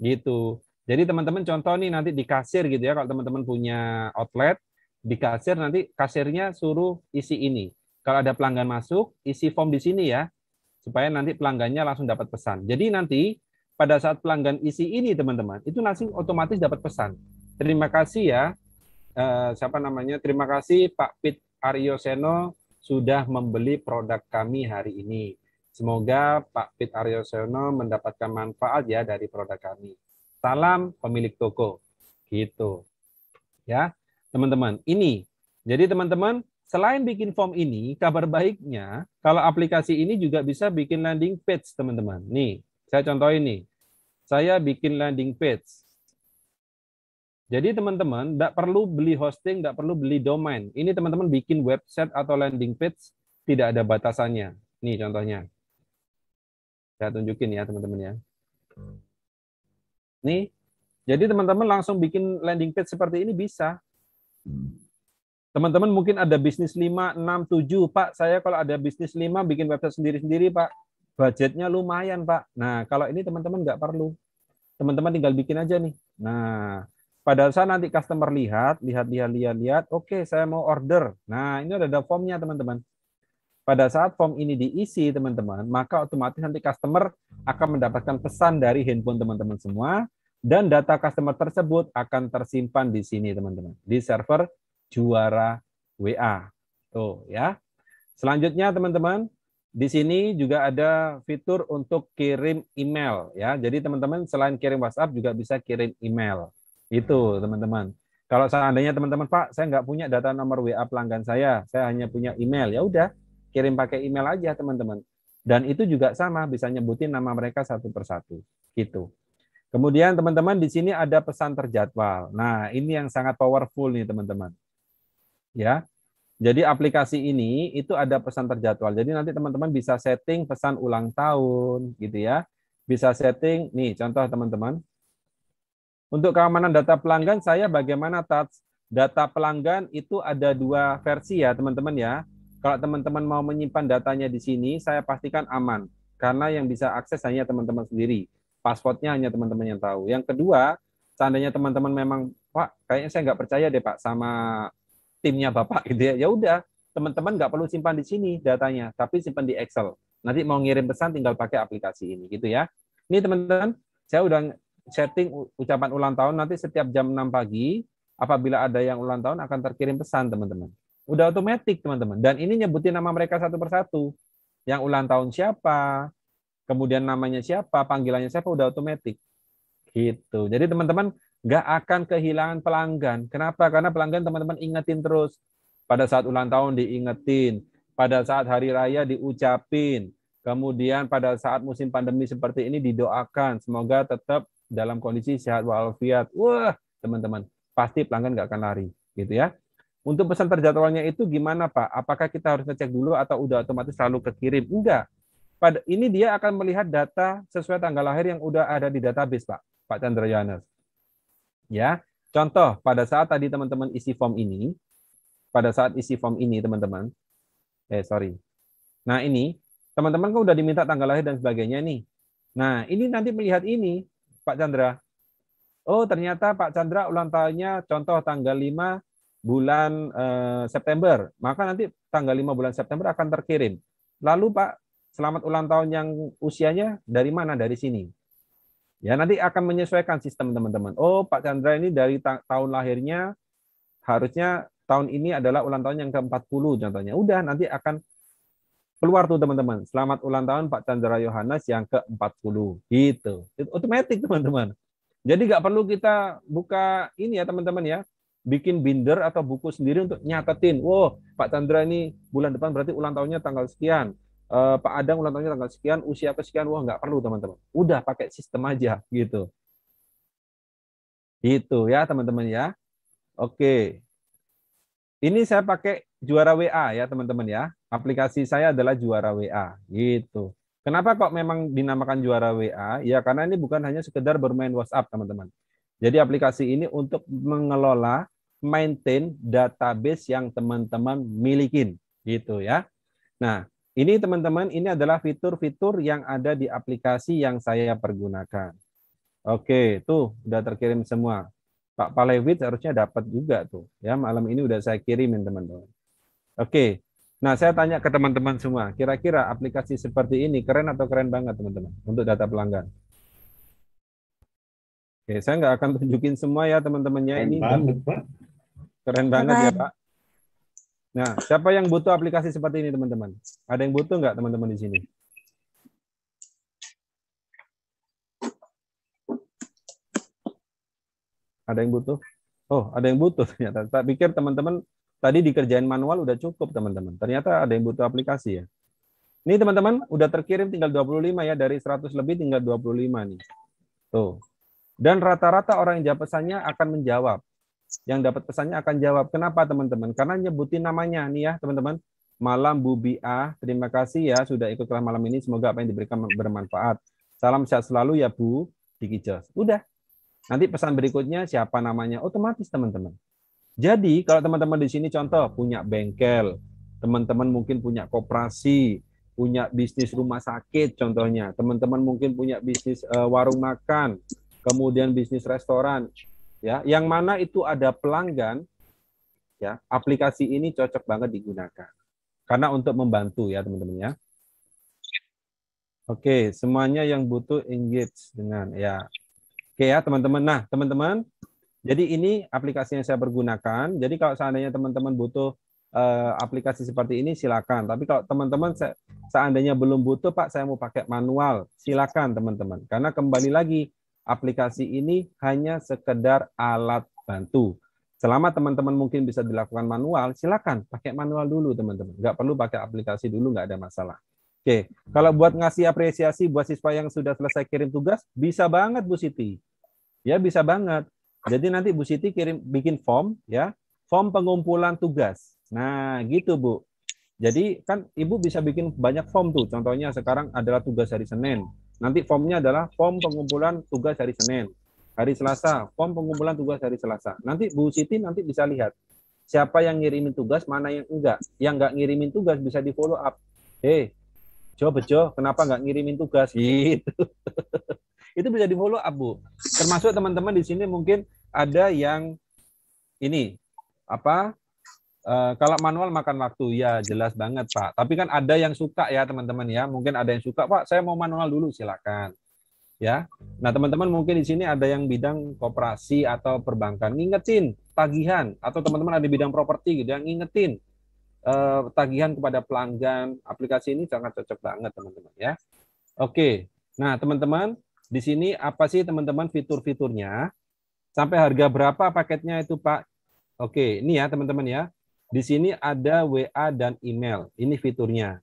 Gitu. Jadi teman-teman contoh nih nanti di kasir gitu ya, kalau teman-teman punya outlet, di kasir nanti kasirnya suruh isi ini. Kalau ada pelanggan masuk, isi form di sini ya, supaya nanti pelanggannya langsung dapat pesan. Jadi nanti pada saat pelanggan isi ini teman-teman, itu langsung otomatis dapat pesan. Terima kasih ya, terima kasih Pak Pit Aryoseno sudah membeli produk kami hari ini. Semoga Pak Pit Aryoseno mendapatkan manfaat ya dari produk kami. Salam pemilik toko. Gitu. Ya, teman-teman. Ini. Jadi teman-teman, selain bikin form ini, kabar baiknya, kalau aplikasi ini juga bisa bikin landing page, teman-teman. Nih, saya contohin nih. Saya bikin landing page. Jadi teman-teman, tidak perlu beli hosting, tidak perlu beli domain. Ini teman-teman bikin website atau landing page, tidak ada batasannya. Nih contohnya. Saya tunjukin ya teman-teman ya. Nih, jadi teman-teman langsung bikin landing page seperti ini bisa. Teman-teman mungkin ada bisnis 5, 6, 7. Pak, saya kalau ada bisnis 5, bikin website sendiri-sendiri, Pak. Budgetnya lumayan, Pak. Nah, kalau ini teman-teman nggak perlu. Teman-teman tinggal bikin aja nih. Nah, pada saat nanti customer lihat, oke, saya mau order. Nah, ini udah ada formnya, teman-teman. Pada saat form ini diisi, teman-teman, maka otomatis nanti customer akan mendapatkan pesan dari handphone teman-teman semua, dan data customer tersebut akan tersimpan di sini, teman-teman, di server Juara WA. Tuh, ya. Selanjutnya, teman-teman, di sini juga ada fitur untuk kirim email, ya. Jadi, teman-teman, selain kirim WhatsApp, juga bisa kirim email. Itu, teman-teman. Kalau seandainya teman-teman, Pak, saya nggak punya data nomor WA pelanggan saya hanya punya email, ya udah, kirim pakai email aja, teman-teman. Dan itu juga sama, bisa nyebutin nama mereka satu persatu. Gitu. Kemudian, teman-teman, di sini ada pesan terjadwal. Nah, ini yang sangat powerful nih, teman-teman. Ya. Jadi, aplikasi ini itu ada pesan terjadwal. Jadi, nanti teman-teman bisa setting pesan ulang tahun, gitu ya. Bisa setting, nih, contoh teman-teman. Untuk keamanan data pelanggan, saya bagaimana data pelanggan itu ada 2 versi ya teman-teman ya. Kalau teman-teman mau menyimpan datanya di sini, saya pastikan aman. Karena yang bisa akses hanya teman-teman sendiri. Passwordnya hanya teman-teman yang tahu. Yang kedua, seandainya teman-teman memang, Pak, kayaknya saya nggak percaya deh Pak sama timnya Bapak gitu ya. Ya udah, teman-teman nggak perlu simpan di sini datanya, tapi simpan di Excel. Nanti mau ngirim pesan tinggal pakai aplikasi ini gitu ya. Ini teman-teman, saya udah setting ucapan ulang tahun nanti setiap jam 6 pagi, apabila ada yang ulang tahun akan terkirim pesan teman-teman. Udah otomatis teman-teman. Dan ini nyebutin nama mereka satu persatu. Yang ulang tahun siapa, kemudian namanya siapa, panggilannya siapa, udah otomatis. Gitu. Jadi teman-teman nggak akan kehilangan pelanggan. Kenapa? Karena pelanggan teman-teman ingetin terus. Pada saat ulang tahun diingetin, pada saat hari raya diucapin, kemudian pada saat musim pandemi seperti ini didoakan. Semoga tetap dalam kondisi sehat walafiat. Wah, teman-teman, pasti pelanggan nggak akan lari. Gitu ya. Untuk pesan terjadwalnya itu gimana Pak? Apakah kita harus ngecek dulu atau udah otomatis selalu kekirim? Enggak. Pada ini dia akan melihat data sesuai tanggal lahir yang udah ada di database Pak Chandra Yohanes. Ya, contoh pada saat tadi teman-teman isi form ini, teman-teman, Nah ini teman-teman kan udah diminta tanggal lahir dan sebagainya nih. Nah ini nanti melihat ini Pak Chandra. Oh ternyata Pak Chandra ulang tahunnya contoh tanggal 5 bulan September, maka nanti tanggal 5 bulan September akan terkirim. Lalu Pak, selamat ulang tahun yang usianya dari mana? Dari sini. Ya, nanti akan menyesuaikan sistem teman-teman. Oh, Pak Chandra ini dari tahun lahirnya harusnya tahun ini adalah ulang tahun yang ke-40 contohnya. Udah, nanti akan keluar tuh teman-teman. Selamat ulang tahun Pak Chandra Yohanes yang ke-40. Gitu. Itu otomatis teman-teman. Jadi nggak perlu kita buka ini ya teman-teman ya. Bikin binder atau buku sendiri untuk nyatetin, wow Pak Chandra ini bulan depan berarti ulang tahunnya tanggal sekian, Pak Adang ulang tahunnya tanggal sekian, usia kesekian, wah nggak perlu teman-teman, udah pakai sistem aja gitu. Gitu ya teman-teman ya. Oke, ini saya pakai Juara WA ya teman-teman ya. Aplikasi saya adalah Juara WA gitu. Kenapa kok memang dinamakan Juara WA? Ya karena ini bukan hanya sekedar bermain WhatsApp teman-teman. Jadi aplikasi ini untuk mengelola maintain database yang teman-teman milikin gitu ya. Nah, ini teman-teman ini adalah fitur-fitur yang ada di aplikasi yang saya pergunakan. Oke, tuh udah terkirim semua. Pak Palewit harusnya dapat juga tuh. Ya, malam ini udah saya kirimin teman-teman. Oke. Nah, saya tanya ke teman-teman semua, kira-kira aplikasi seperti ini keren atau keren banget teman-teman untuk data pelanggan? Oke, saya nggak akan tunjukin semua ya teman-temannya ini. Banget, Pak. Keren banget ya Pak. Nah, siapa yang butuh aplikasi seperti ini teman-teman? Ada yang butuh nggak teman-teman di sini? Ada yang butuh? Oh, ada yang butuh ternyata. Tak pikir teman-teman tadi dikerjain manual udah cukup teman-teman. Ternyata ada yang butuh aplikasi ya. Ini teman-teman udah terkirim tinggal 25 ya, dari 100 lebih tinggal 25 nih. Tuh. Dan rata-rata orang yang jawab pesannya akan menjawab. Yang dapat pesannya akan jawab. Kenapa teman-teman? Karena nyebutin namanya nih ya teman-teman. Malam Bu Bia, terima kasih ya sudah ikut kelas malam ini. Semoga apa yang diberikan bermanfaat. Salam sehat selalu ya Bu Diki Jos. Udah. Nanti pesan berikutnya siapa namanya otomatis teman-teman. Jadi kalau teman-teman di sini contoh punya bengkel, teman-teman mungkin punya koperasi, punya bisnis rumah sakit contohnya, teman-teman mungkin punya bisnis warung makan, kemudian bisnis restoran. Ya, yang mana itu ada pelanggan, ya, aplikasi ini cocok banget digunakan. Karena untuk membantu ya teman-teman ya. Oke, semuanya yang butuh engage dengan ya. Oke ya teman-teman. Nah teman-teman, jadi ini aplikasi yang saya pergunakan. Jadi kalau seandainya teman-teman butuh aplikasi seperti ini silakan. Tapi kalau teman-teman seandainya belum butuh Pak, saya mau pakai manual, silakan teman-teman. Karena kembali lagi aplikasi ini hanya sekedar alat bantu. Selama teman-teman mungkin bisa dilakukan manual, silakan pakai manual dulu teman-teman. Nggak perlu pakai aplikasi dulu, nggak ada masalah. Oke, kalau buat ngasih apresiasi buat siswa yang sudah selesai kirim tugas, bisa banget Bu Siti. Ya bisa banget. Jadi nanti Bu Siti bikin form, ya, form pengumpulan tugas. Nah gitu Bu. Jadi kan Ibu bisa bikin banyak form tuh. Contohnya sekarang adalah tugas hari Senin. Nanti formnya adalah form pengumpulan tugas hari Senin. Hari Selasa, form pengumpulan tugas hari Selasa. Nanti Bu Siti nanti bisa lihat siapa yang ngirimin tugas, mana yang enggak. Yang enggak ngirimin tugas bisa di follow up. Jo Bejo, kenapa enggak ngirimin tugas? Gitu. Itu bisa di follow up, Bu. Termasuk teman-teman di sini mungkin ada yang ini kalau manual makan waktu, ya jelas banget Pak. Tapi kan ada yang suka ya teman-teman ya. Mungkin ada yang suka, Pak saya mau manual dulu, silakan. Ya, nah teman-teman mungkin di sini ada yang bidang koperasi atau perbankan, ngingetin tagihan, atau teman-teman ada di bidang properti gitu, yang ngingetin tagihan kepada pelanggan. Aplikasi ini sangat cocok banget teman-teman ya. Oke, nah teman-teman di sini apa sih teman-teman fitur-fiturnya? Sampai harga berapa paketnya itu Pak? Oke, ini ya teman-teman ya. Di sini ada WA dan email, ini fiturnya.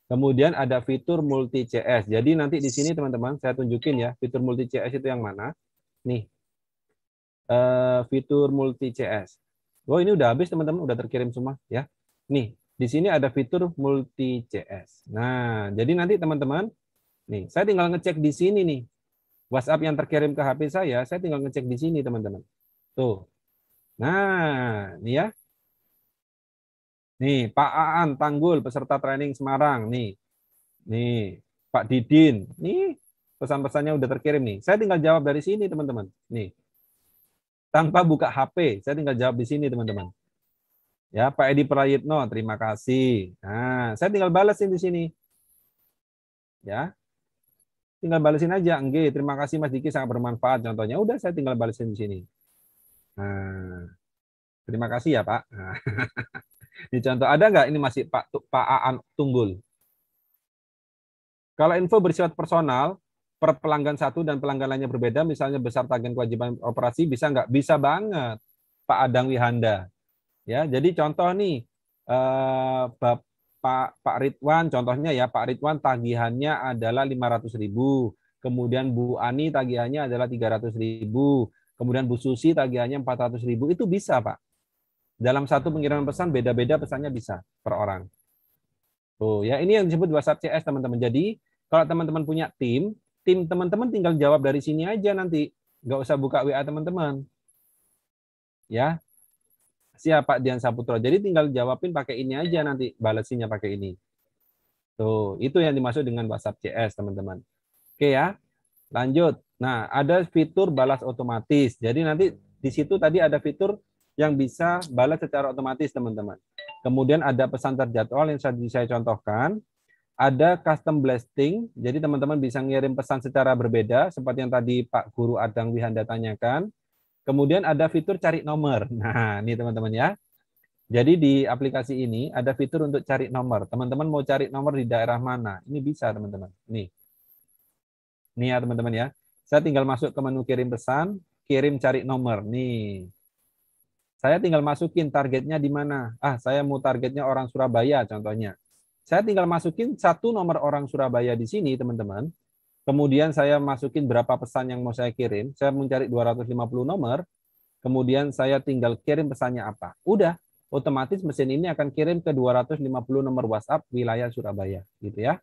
Kemudian ada fitur multi CS. Jadi nanti di sini teman-teman saya tunjukin ya fitur multi CS itu yang mana. Nih, fitur multi CS. Oh ini udah habis teman-teman, udah terkirim semua ya. Nih, di sini ada fitur multi CS. Nah, jadi nanti teman-teman, nih saya tinggal ngecek di sini nih. WhatsApp yang terkirim ke HP saya tinggal ngecek di sini teman-teman. Tuh. Nah, ini ya. Nih, Pak Aan Tanggul, peserta training Semarang. Nih, Pak Didin. Nih, pesan-pesannya udah terkirim nih. Saya tinggal jawab dari sini, teman-teman. Nih, tanpa buka HP, saya tinggal jawab di sini, teman-teman. Ya, Pak Edi Prayitno, terima kasih. Nah, saya tinggal balesin di sini. Ya, tinggal balesin aja. Nggih, terima kasih Mas Diki, sangat bermanfaat. Contohnya, udah saya tinggal balesin di sini. Nah, terima kasih ya Pak. Nah. Di contoh ada nggak ini masih Pak Aan Tunggul? Kalau info bersifat personal, per pelanggan satu dan pelanggan lainnya berbeda, misalnya besar tagihan kewajiban operasi, bisa nggak? Bisa banget, Pak Adang Wihanda. Ya, jadi contoh nih, Pak Ridwan, contohnya ya, Pak Ridwan tagihannya adalah 500.000, kemudian Bu Ani tagihannya adalah 300.000, kemudian Bu Susi tagihannya 400.000, itu bisa Pak. Dalam satu pengiriman pesan beda-beda pesannya bisa per orang. Tuh ya, ini yang disebut WhatsApp CS teman-teman. Jadi kalau teman-teman punya tim teman-teman tinggal jawab dari sini aja nanti, nggak usah buka WA teman-teman. Ya, siap Pak Dian Saputro. Jadi tinggal jawabin pakai ini aja nanti, balesinnya pakai ini. Tuh, itu yang dimaksud dengan WhatsApp CS teman-teman. Oke ya, lanjut. Nah, ada fitur balas otomatis. Jadi nanti di situ tadi ada fitur yang bisa balas secara otomatis teman-teman. Kemudian ada pesan terjadwal yang saya contohkan. Ada custom blasting, jadi teman-teman bisa ngirim pesan secara berbeda, seperti yang tadi Pak Guru Adang Wihanda tanyakan. Kemudian ada fitur cari nomor. Nah, ini teman-teman ya. Jadi di aplikasi ini ada fitur untuk cari nomor. Teman-teman mau cari nomor di daerah mana? Ini bisa teman-teman. Nih ya teman-teman ya. Saya tinggal masuk ke menu kirim pesan, kirim cari nomor. Nih. Saya tinggal masukin targetnya di mana. Saya mau targetnya orang Surabaya contohnya. Saya tinggal masukin satu nomor orang Surabaya di sini, teman-teman. Kemudian saya masukin berapa pesan yang mau saya kirim. Saya mencari 250 nomor. Kemudian saya tinggal kirim pesannya apa. Udah, otomatis mesin ini akan kirim ke 250 nomor WhatsApp wilayah Surabaya, gitu ya.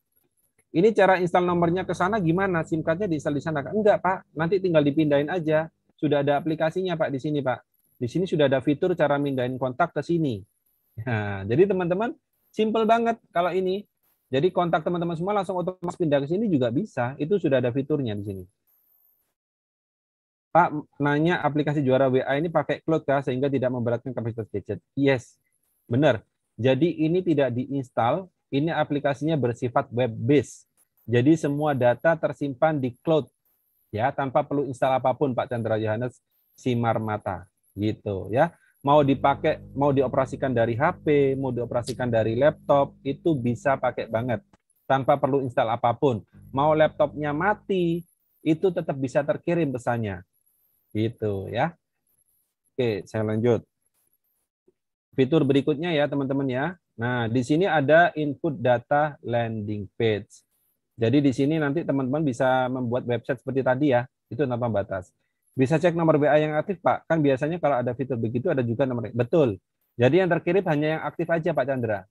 Ini cara install nomornya ke sana gimana? SIM card-nya diinstal di sana? Enggak, Pak. Nanti tinggal dipindahin aja. Sudah ada aplikasinya, Pak, di sini, Pak. Di sini sudah ada fitur cara mindahin kontak ke sini. Nah, jadi teman-teman, simple banget kalau ini. Jadi kontak teman-teman semua langsung otomatis pindah ke sini juga bisa. Itu sudah ada fiturnya di sini. Pak nanya aplikasi juara WA ini pakai cloud kah sehingga tidak memberatkan kapasitas gadget? Yes, benar. Jadi ini tidak diinstal. Ini aplikasinya bersifat web based. Jadi semua data tersimpan di cloud, ya, tanpa perlu install apapun, Pak Chandra Yohanes Simarmata. Gitu ya, mau dipakai, mau dioperasikan dari HP, mau dioperasikan dari laptop, itu bisa pakai banget tanpa perlu install apapun. Mau laptopnya mati, itu tetap bisa terkirim pesannya, gitu ya. Oke, saya lanjut. Fitur berikutnya ya teman-teman ya. Nah, di sini ada input data landing page. Jadi di sini nanti teman-teman bisa membuat website seperti tadi ya, itu tanpa batas. Bisa cek nomor WA yang aktif, Pak. Kan biasanya kalau ada fitur begitu ada juga nomor. Betul. Jadi yang terkirim hanya yang aktif aja, Pak Chandra.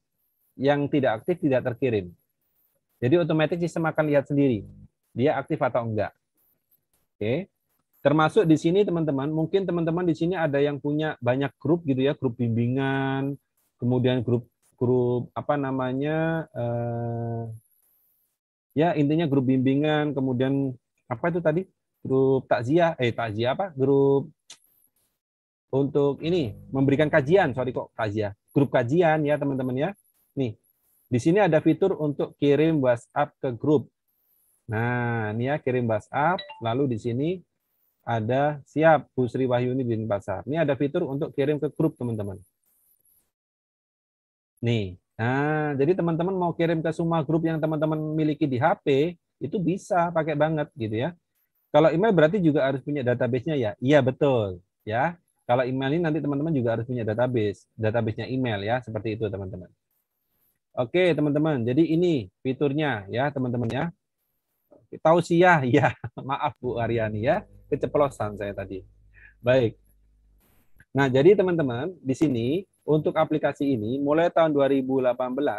Yang tidak aktif tidak terkirim. Jadi otomatis sistem akan lihat sendiri. Dia aktif atau enggak. Oke. Termasuk di sini teman-teman, mungkin teman-teman di sini ada yang punya banyak grup gitu ya, grup bimbingan, kemudian grup apa namanya, ya intinya grup bimbingan, kemudian apa itu tadi, grup takziah, grup untuk ini memberikan kajian, sorry kok kajian, grup kajian ya teman-teman ya. Nih, di sini ada fitur untuk kirim WhatsApp ke grup. Nah, ini ya kirim WhatsApp, lalu di sini ada siap Bu Sri Wahyuni bin Pasar. Ini ada fitur untuk kirim ke grup teman-teman. Nih, nah jadi teman-teman mau kirim ke semua grup yang teman-teman miliki di HP itu bisa pakai banget gitu ya. Kalau email berarti juga harus punya database-nya ya. Iya betul ya. Kalau email ini nanti teman-teman juga harus punya database-nya email ya, seperti itu teman-teman. Oke teman-teman, jadi ini fiturnya ya teman-teman ya. Tausiah ya, maaf Bu Aryani ya, keceplosan saya tadi. Baik. Nah jadi teman-teman di sini untuk aplikasi ini mulai tahun 2018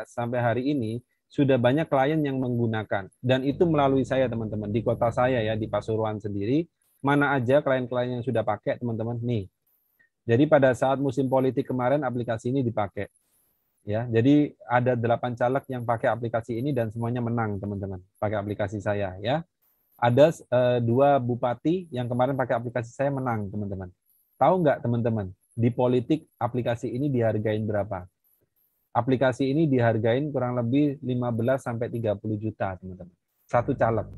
sampai hari ini sudah banyak klien yang menggunakan dan itu melalui saya teman-teman di kota saya ya di Pasuruan sendiri. Mana aja klien-klien yang sudah pakai teman-teman nih. Jadi pada saat musim politik kemarin aplikasi ini dipakai. Ya, jadi ada 8 caleg yang pakai aplikasi ini dan semuanya menang teman-teman pakai aplikasi saya ya. Ada 2 bupati yang kemarin pakai aplikasi saya menang teman-teman. Tahu nggak teman-teman di politik aplikasi ini dihargain berapa? Aplikasi ini dihargain kurang lebih 15 sampai 30 juta teman-teman. Satu caleg.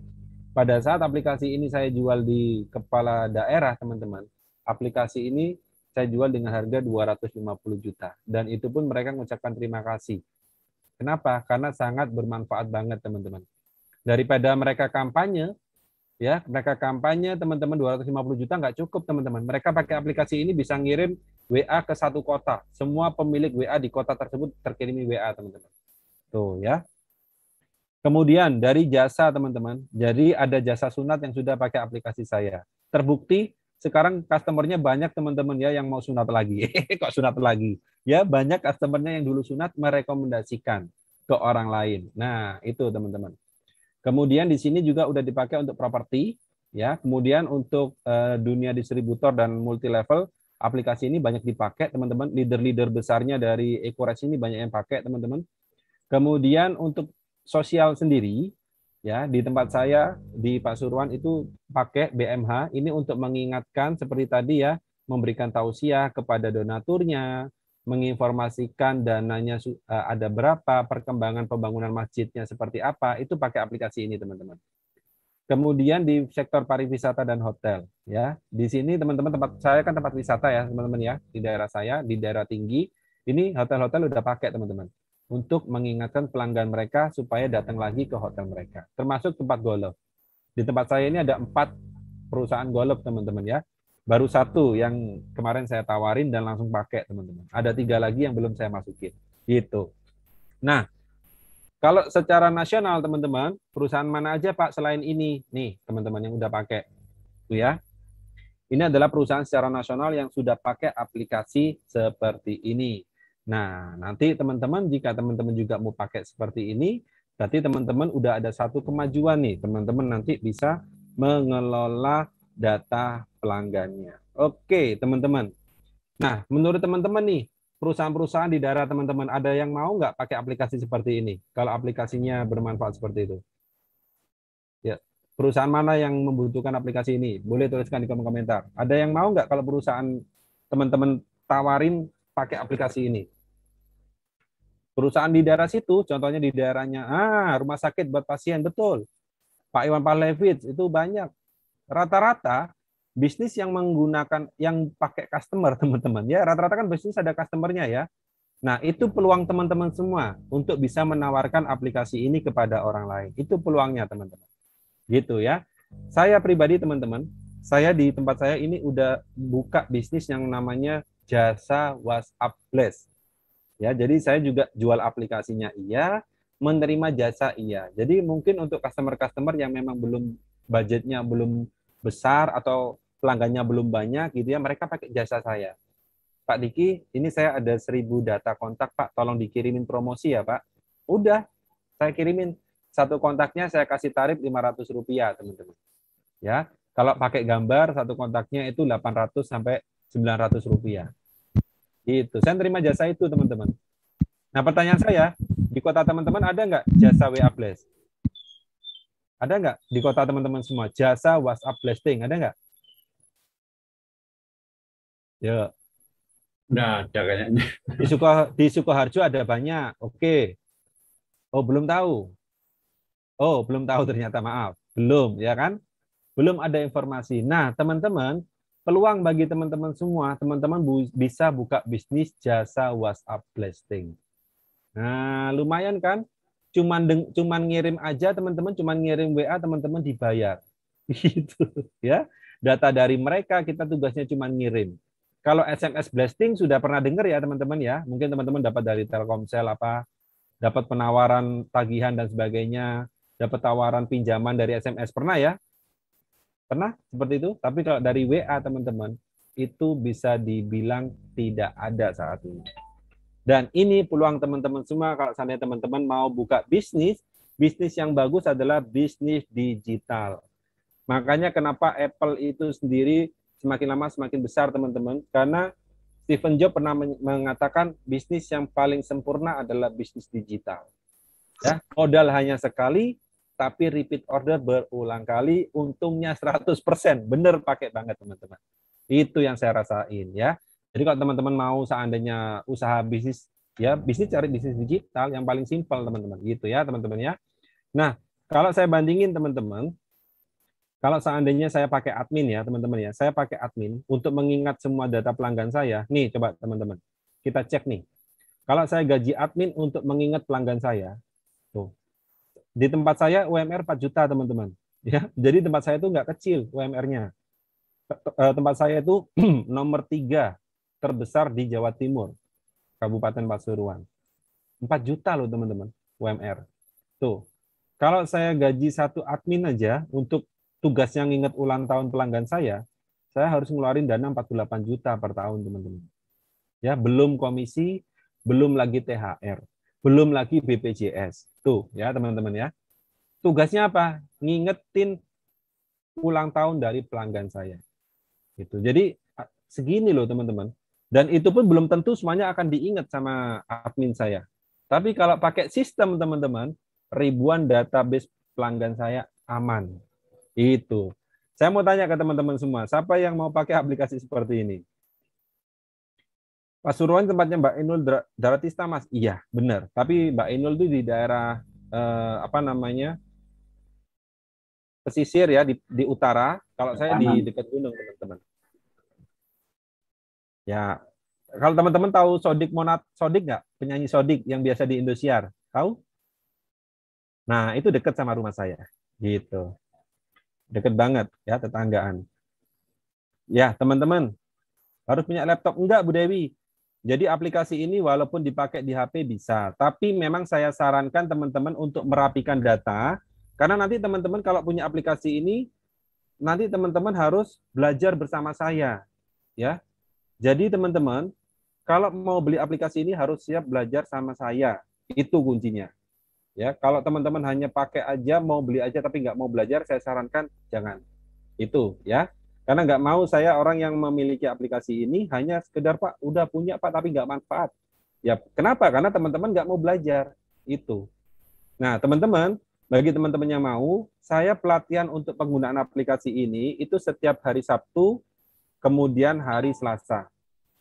Pada saat aplikasi ini saya jual di kepala daerah teman-teman, aplikasi ini saya jual dengan harga 250 juta. Dan itu pun mereka mengucapkan terima kasih. Kenapa? Karena sangat bermanfaat banget teman-teman. Daripada mereka kampanye, ya mereka kampanye teman-teman 250 juta nggak cukup teman-teman. Mereka pakai aplikasi ini bisa ngirim WA ke satu kota. Semua pemilik WA di kota tersebut terkirimi WA teman-teman. Tuh ya. Kemudian dari jasa teman-teman, jadi ada jasa sunat yang sudah pakai aplikasi saya. Terbukti sekarang customernya banyak teman-teman ya yang mau sunat lagi. Kok sunat lagi? Ya banyak customernya yang dulu sunat merekomendasikan ke orang lain. Nah itu teman-teman. Kemudian di sini juga udah dipakai untuk properti, ya. Kemudian untuk dunia distributor dan multi level, aplikasi ini banyak dipakai teman-teman. Leader-leader besarnya dari Ecorex ini banyak yang pakai teman-teman. Kemudian untuk sosial sendiri, ya di tempat saya di Pasuruan itu pakai BMH ini untuk mengingatkan seperti tadi ya, memberikan tausiah kepada donaturnya, menginformasikan dananya ada berapa, perkembangan pembangunan masjidnya seperti apa, itu pakai aplikasi ini teman-teman. Kemudian di sektor pariwisata dan hotel ya. Di sini teman-teman tempat saya kan tempat wisata ya, teman-teman ya, di daerah saya, di daerah tinggi. Ini hotel-hotel udah pakai teman-teman untuk mengingatkan pelanggan mereka supaya datang lagi ke hotel mereka. Termasuk tempat golf. Di tempat saya ini ada 4 perusahaan golf teman-teman ya. Baru 1 yang kemarin saya tawarin dan langsung pakai teman-teman. Ada 3 lagi yang belum saya masukin. Gitu. Nah, kalau secara nasional teman-teman, perusahaan mana aja Pak selain ini? Nih teman-teman yang udah pakai. Tuh ya. Ini adalah perusahaan secara nasional yang sudah pakai aplikasi seperti ini. Nah, nanti teman-teman jika teman-teman juga mau pakai seperti ini, berarti teman-teman udah ada satu kemajuan nih. Teman-teman nanti bisa mengelola data pelanggannya. Oke, teman-teman. Nah, menurut teman-teman nih, perusahaan-perusahaan di daerah teman-teman, ada yang mau nggak pakai aplikasi seperti ini? Kalau aplikasinya bermanfaat seperti itu. Ya, perusahaan mana yang membutuhkan aplikasi ini? Boleh tuliskan di kolom komentar. Ada yang mau nggak kalau perusahaan teman-teman tawarin pakai aplikasi ini? Perusahaan di daerah situ, contohnya di daerahnya, rumah sakit buat pasien, betul. Pak Iwan Palevich, itu banyak. Rata-rata bisnis yang menggunakan, yang pakai customer, teman-teman. Ya, rata-rata kan bisnis ada customernya ya. Nah, itu peluang teman-teman semua untuk bisa menawarkan aplikasi ini kepada orang lain. Itu peluangnya, teman-teman. Gitu ya. Saya pribadi, teman-teman, saya di tempat saya ini udah buka bisnis yang namanya jasa WhatsApp Blast. Ya, jadi saya juga jual aplikasinya iya, menerima jasa iya. Jadi mungkin untuk customer-customer yang memang belum budgetnya belum besar atau pelanggannya belum banyak gitu ya, mereka pakai jasa saya. Pak Diki, ini saya ada 1000 data kontak Pak, tolong dikirimin promosi ya Pak. Udah, saya kirimin. Satu kontaknya saya kasih tarif Rp500 teman-teman. Ya, Kalau pakai gambar, satu kontaknya itu 800 sampai 900 rupiah. Itu. Saya terima jasa itu, teman-teman. Nah, pertanyaan saya, di kota teman-teman ada nggak jasa WA Blast? Ada nggak di kota teman-teman semua? Jasa WhatsApp blasting, ada nggak? Ya. Nggak ada kayaknya. Di Sukoharjo ada banyak. Oke. Oh, belum tahu. Oh, belum tahu ternyata, maaf. Belum, ya kan? Belum ada informasi. Nah, teman-teman, peluang bagi teman-teman semua, teman-teman bisa buka bisnis jasa WhatsApp blasting. Nah, lumayan kan? Cuman ngirim aja, teman-teman, cuman ngirim WA, teman-teman dibayar. Gitu, ya. Data dari mereka, kita tugasnya cuman ngirim. Kalau SMS blasting sudah pernah dengar ya, teman-teman ya. Mungkin teman-teman dapat dari Telkomsel apa, dapat penawaran tagihan dan sebagainya, dapat tawaran pinjaman dari SMS, pernah ya? Pernah seperti itu? Tapi kalau dari WA, teman-teman, itu bisa dibilang tidak ada saat ini. Dan ini peluang teman-teman semua kalau seandainya teman-teman mau buka bisnis, bisnis yang bagus adalah bisnis digital. Makanya kenapa Apple itu sendiri semakin lama semakin besar, teman-teman, karena Steve Jobs pernah mengatakan bisnis yang paling sempurna adalah bisnis digital. Ya, modal hanya sekali, tapi repeat order berulang kali, untungnya 100%. Bener pakai banget, teman-teman. Itu yang saya rasain ya. Jadi kalau teman-teman mau seandainya usaha bisnis, ya bisnis cari bisnis digital yang paling simpel, teman-teman. Gitu ya, teman-teman ya. Nah, kalau saya bandingin, teman-teman, kalau seandainya saya pakai admin ya, teman-teman ya, saya pakai admin untuk mengingat semua data pelanggan saya. Nih, coba teman-teman, kita cek nih. Kalau saya gaji admin untuk mengingat pelanggan saya, tuh, di tempat saya UMR 4 juta, teman-teman. Ya, jadi tempat saya itu nggak kecil UMR-nya. Tempat saya itu nomor 3 terbesar di Jawa Timur, Kabupaten Pasuruan. 4 juta loh, teman-teman, UMR. Tuh, kalau saya gaji satu admin aja untuk tugas yang ingat ulang tahun pelanggan saya harus ngeluarin dana 48 juta per tahun, teman-teman. Ya, belum komisi, belum lagi THR, belum lagi BPJS. Tuh, ya, teman-teman ya. Tugasnya apa? Ngingetin ulang tahun dari pelanggan saya. Gitu. Jadi segini loh, teman-teman. Dan itu pun belum tentu semuanya akan diingat sama admin saya. Tapi kalau pakai sistem, teman-teman, ribuan database pelanggan saya aman. Itu. Saya mau tanya ke teman-teman semua, siapa yang mau pakai aplikasi seperti ini? Pasuruan tempatnya Mbak Inul Daratista, Mas? Iya, benar. Tapi Mbak Inul itu di daerah pesisir ya, di utara. Kalau saya di dekat gunung, teman-teman. Ya, kalau teman-teman tahu Sodik Monat Sodik nggak? Penyanyi Sodik yang biasa di Indosiar, tahu? Nah, itu dekat sama rumah saya, gitu. Deket banget ya, tetanggaan. Ya, teman-teman, harus punya laptop enggak, Bu Dewi? Jadi aplikasi ini walaupun dipakai di HP bisa, tapi memang saya sarankan teman-teman untuk merapikan data, karena nanti teman-teman kalau punya aplikasi ini, nanti teman-teman harus belajar bersama saya, ya. Jadi teman-teman, kalau mau beli aplikasi ini harus siap belajar sama saya, itu kuncinya. Ya, kalau teman-teman hanya pakai aja, mau beli aja tapi nggak mau belajar, saya sarankan jangan. Itu ya. Karena nggak mau saya orang yang memiliki aplikasi ini hanya sekedar Pak, udah punya Pak tapi nggak manfaat. Ya, kenapa? Karena teman-teman nggak mau belajar. Itu. Nah, teman-teman, bagi teman-teman yang mau, saya pelatihan untuk penggunaan aplikasi ini itu setiap hari Sabtu, kemudian hari Selasa.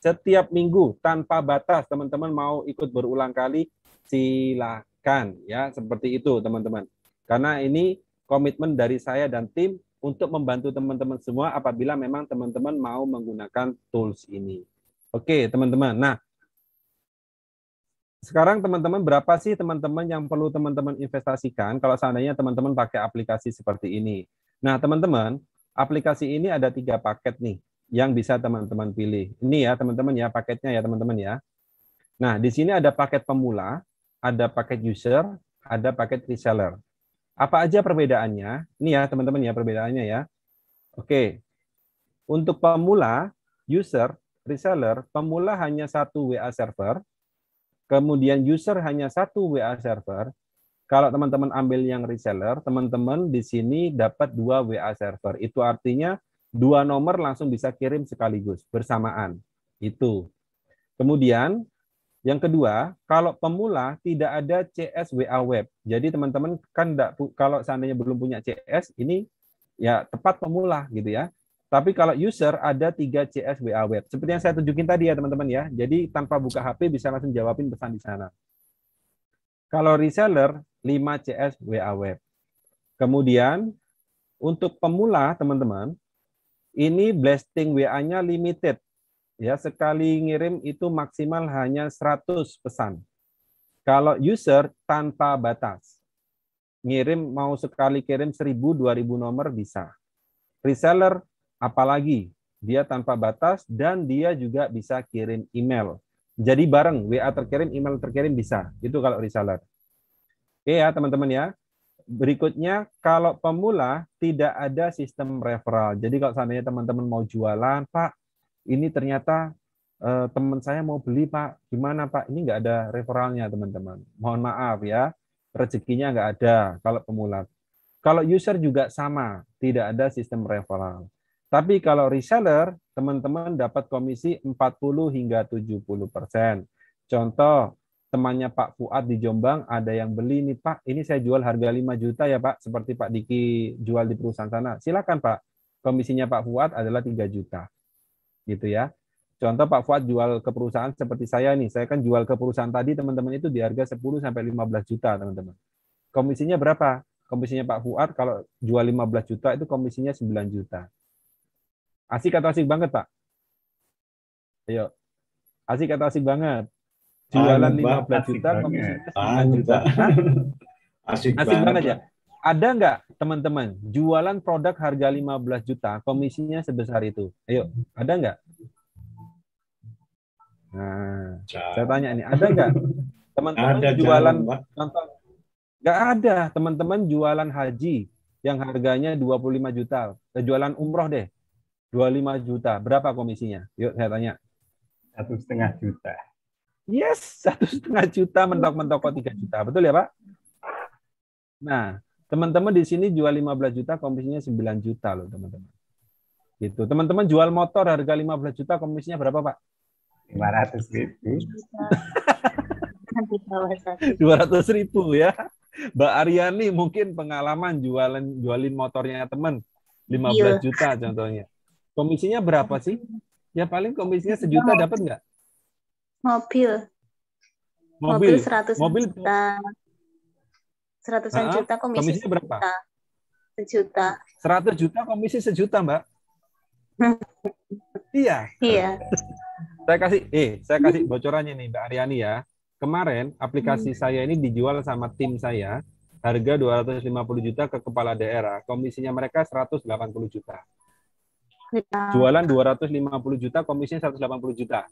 Setiap minggu tanpa batas, teman-teman mau ikut berulang kali, silakan ya, seperti itu teman-teman. Karena ini komitmen dari saya dan tim untuk membantu teman-teman semua apabila memang teman-teman mau menggunakan tools ini. Oke, teman-teman. Nah, sekarang teman-teman berapa sih teman-teman yang perlu teman-teman investasikan kalau seandainya teman-teman pakai aplikasi seperti ini? Nah, teman-teman, aplikasi ini ada 3 paket nih yang bisa teman-teman pilih. Ini ya, teman-teman ya, paketnya ya, teman-teman ya. Nah, di sini ada paket pemula, ada paket user, ada paket reseller. Apa aja perbedaannya? Ini ya, teman-teman ya, perbedaannya ya. Oke. Untuk pemula, user, reseller, pemula hanya 1 WA server, kemudian user hanya 1 WA server, Kalau teman-teman ambil yang reseller, teman-teman di sini dapat 2 WA server. Itu artinya 2 nomor langsung bisa kirim sekaligus, bersamaan. Itu. Kemudian, yang kedua, kalau pemula tidak ada CS WA web. Jadi teman-teman kan kalau seandainya belum punya CS, ini ya tepat pemula gitu ya. Tapi kalau user ada 3 CS WA web. Seperti yang saya tunjukin tadi ya teman-teman ya. Jadi tanpa buka HP bisa langsung jawabin pesan di sana. Kalau reseller 5 CS WA web. Kemudian untuk pemula teman-teman, ini blasting WA-nya limited. Ya, sekali ngirim itu maksimal hanya 100 pesan. Kalau user tanpa batas. Ngirim mau sekali kirim 1000, 2000 nomor bisa. Reseller apalagi dia tanpa batas dan dia juga bisa kirim email. Jadi bareng WA terkirim, email terkirim bisa. Itu kalau reseller. Oke ya teman-teman ya. Berikutnya kalau pemula tidak ada sistem referral. Jadi kalau seandainya teman-teman mau jualan, Pak, ini ternyata teman saya mau beli, Pak. Gimana, Pak? Ini nggak ada referralnya, teman-teman. Mohon maaf ya. Rezekinya nggak ada kalau pemula. Kalau user juga sama, tidak ada sistem referral. Tapi kalau reseller, teman-teman dapat komisi 40 hingga 70%. Contoh, temannya Pak Fuad di Jombang, ada yang beli nih, Pak, ini saya jual harga 5 juta ya, Pak, seperti Pak Diki jual di perusahaan sana. Silakan, Pak. Komisinya Pak Fuad adalah 3 juta. Gitu ya. Contoh Pak Fuad jual ke perusahaan seperti saya nih, saya kan jual ke perusahaan tadi, teman-teman, itu di harga 10 sampai 15 juta, teman-teman. Komisinya berapa? Komisinya Pak Fuad kalau jual 15 juta itu komisinya 9 juta. Asik atau asik banget, Pak? Ayo. Asik atau asik banget? Jualan 15 juta, komisinya 9 juta. Asik banget ya? Ada nggak, teman-teman, jualan produk harga 15 juta, komisinya sebesar itu? Ayo, ada nggak? Nah, saya tanya ini, ada nggak? Teman-teman jualan, contoh, nggak ada. Teman-teman jualan haji yang harganya 25 juta. Jualan umroh deh, 25 juta. Berapa komisinya? Yuk, saya tanya. 1,5 juta. Yes, 1,5 juta mentok-mentok kok 3 juta. Betul ya, Pak? Nah, teman-teman di sini jual 15 juta, komisinya 9 juta loh, teman-teman. Gitu. Teman-teman jual motor harga 15 juta, komisinya berapa, Pak? 500.000. 200.000 ya. Mbak Aryani mungkin pengalaman jualin motornya teman 15 juta contohnya. Komisinya berapa sih? Ya paling komisinya 1 juta dapat nggak? Mobil 100 juta. 100-an juta komisinya berapa? 1 juta. 100 juta komisi 1 juta, Mbak. Iya. Iya. Saya kasih bocorannya nih Mbak Aryani ya. Kemarin aplikasi saya ini dijual sama tim saya harga 250 juta ke kepala daerah. Komisinya mereka 180 juta. Jualan 250 juta, komisinya 180 juta.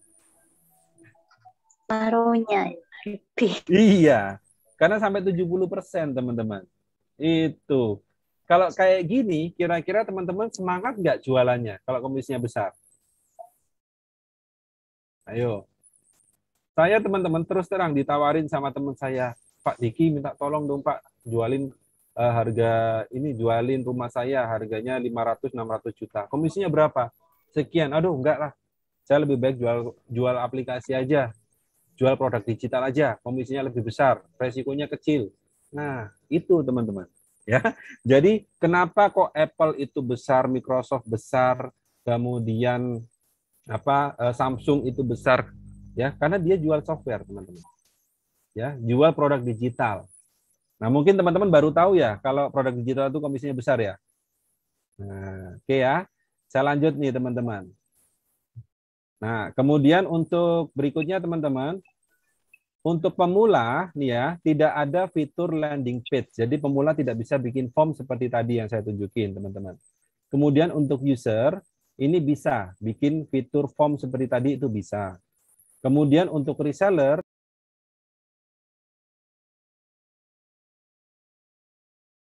Paruhnya lebih. Iya. Karena sampai 70%, teman-teman. Itu. Kalau kayak gini, kira-kira teman-teman semangat nggak jualannya kalau komisinya besar? Ayo. Saya, teman-teman, terus terang ditawarin sama teman saya, Pak Diki minta tolong dong, Pak, jualin jualin rumah saya harganya 500-600 juta. Komisinya berapa? Sekian. Aduh, enggak lah. Saya lebih baik jual aplikasi aja. Jual produk digital aja, komisinya lebih besar, resikonya kecil. Nah, itu teman-teman. Ya, jadi kenapa kok Apple itu besar, Microsoft besar, kemudian Samsung itu besar? Ya, karena dia jual software, teman-teman. Ya, jual produk digital. Nah, mungkin teman-teman baru tahu ya, kalau produk digital itu komisinya besar ya. Nah, oke ya. Saya lanjut nih, teman-teman. Nah, kemudian untuk berikutnya teman-teman, untuk pemula nih ya, tidak ada fitur landing page. Jadi pemula tidak bisa bikin form seperti tadi yang saya tunjukin, teman-teman. Kemudian untuk user, ini bisa bikin fitur form seperti tadi itu bisa. Kemudian untuk reseller,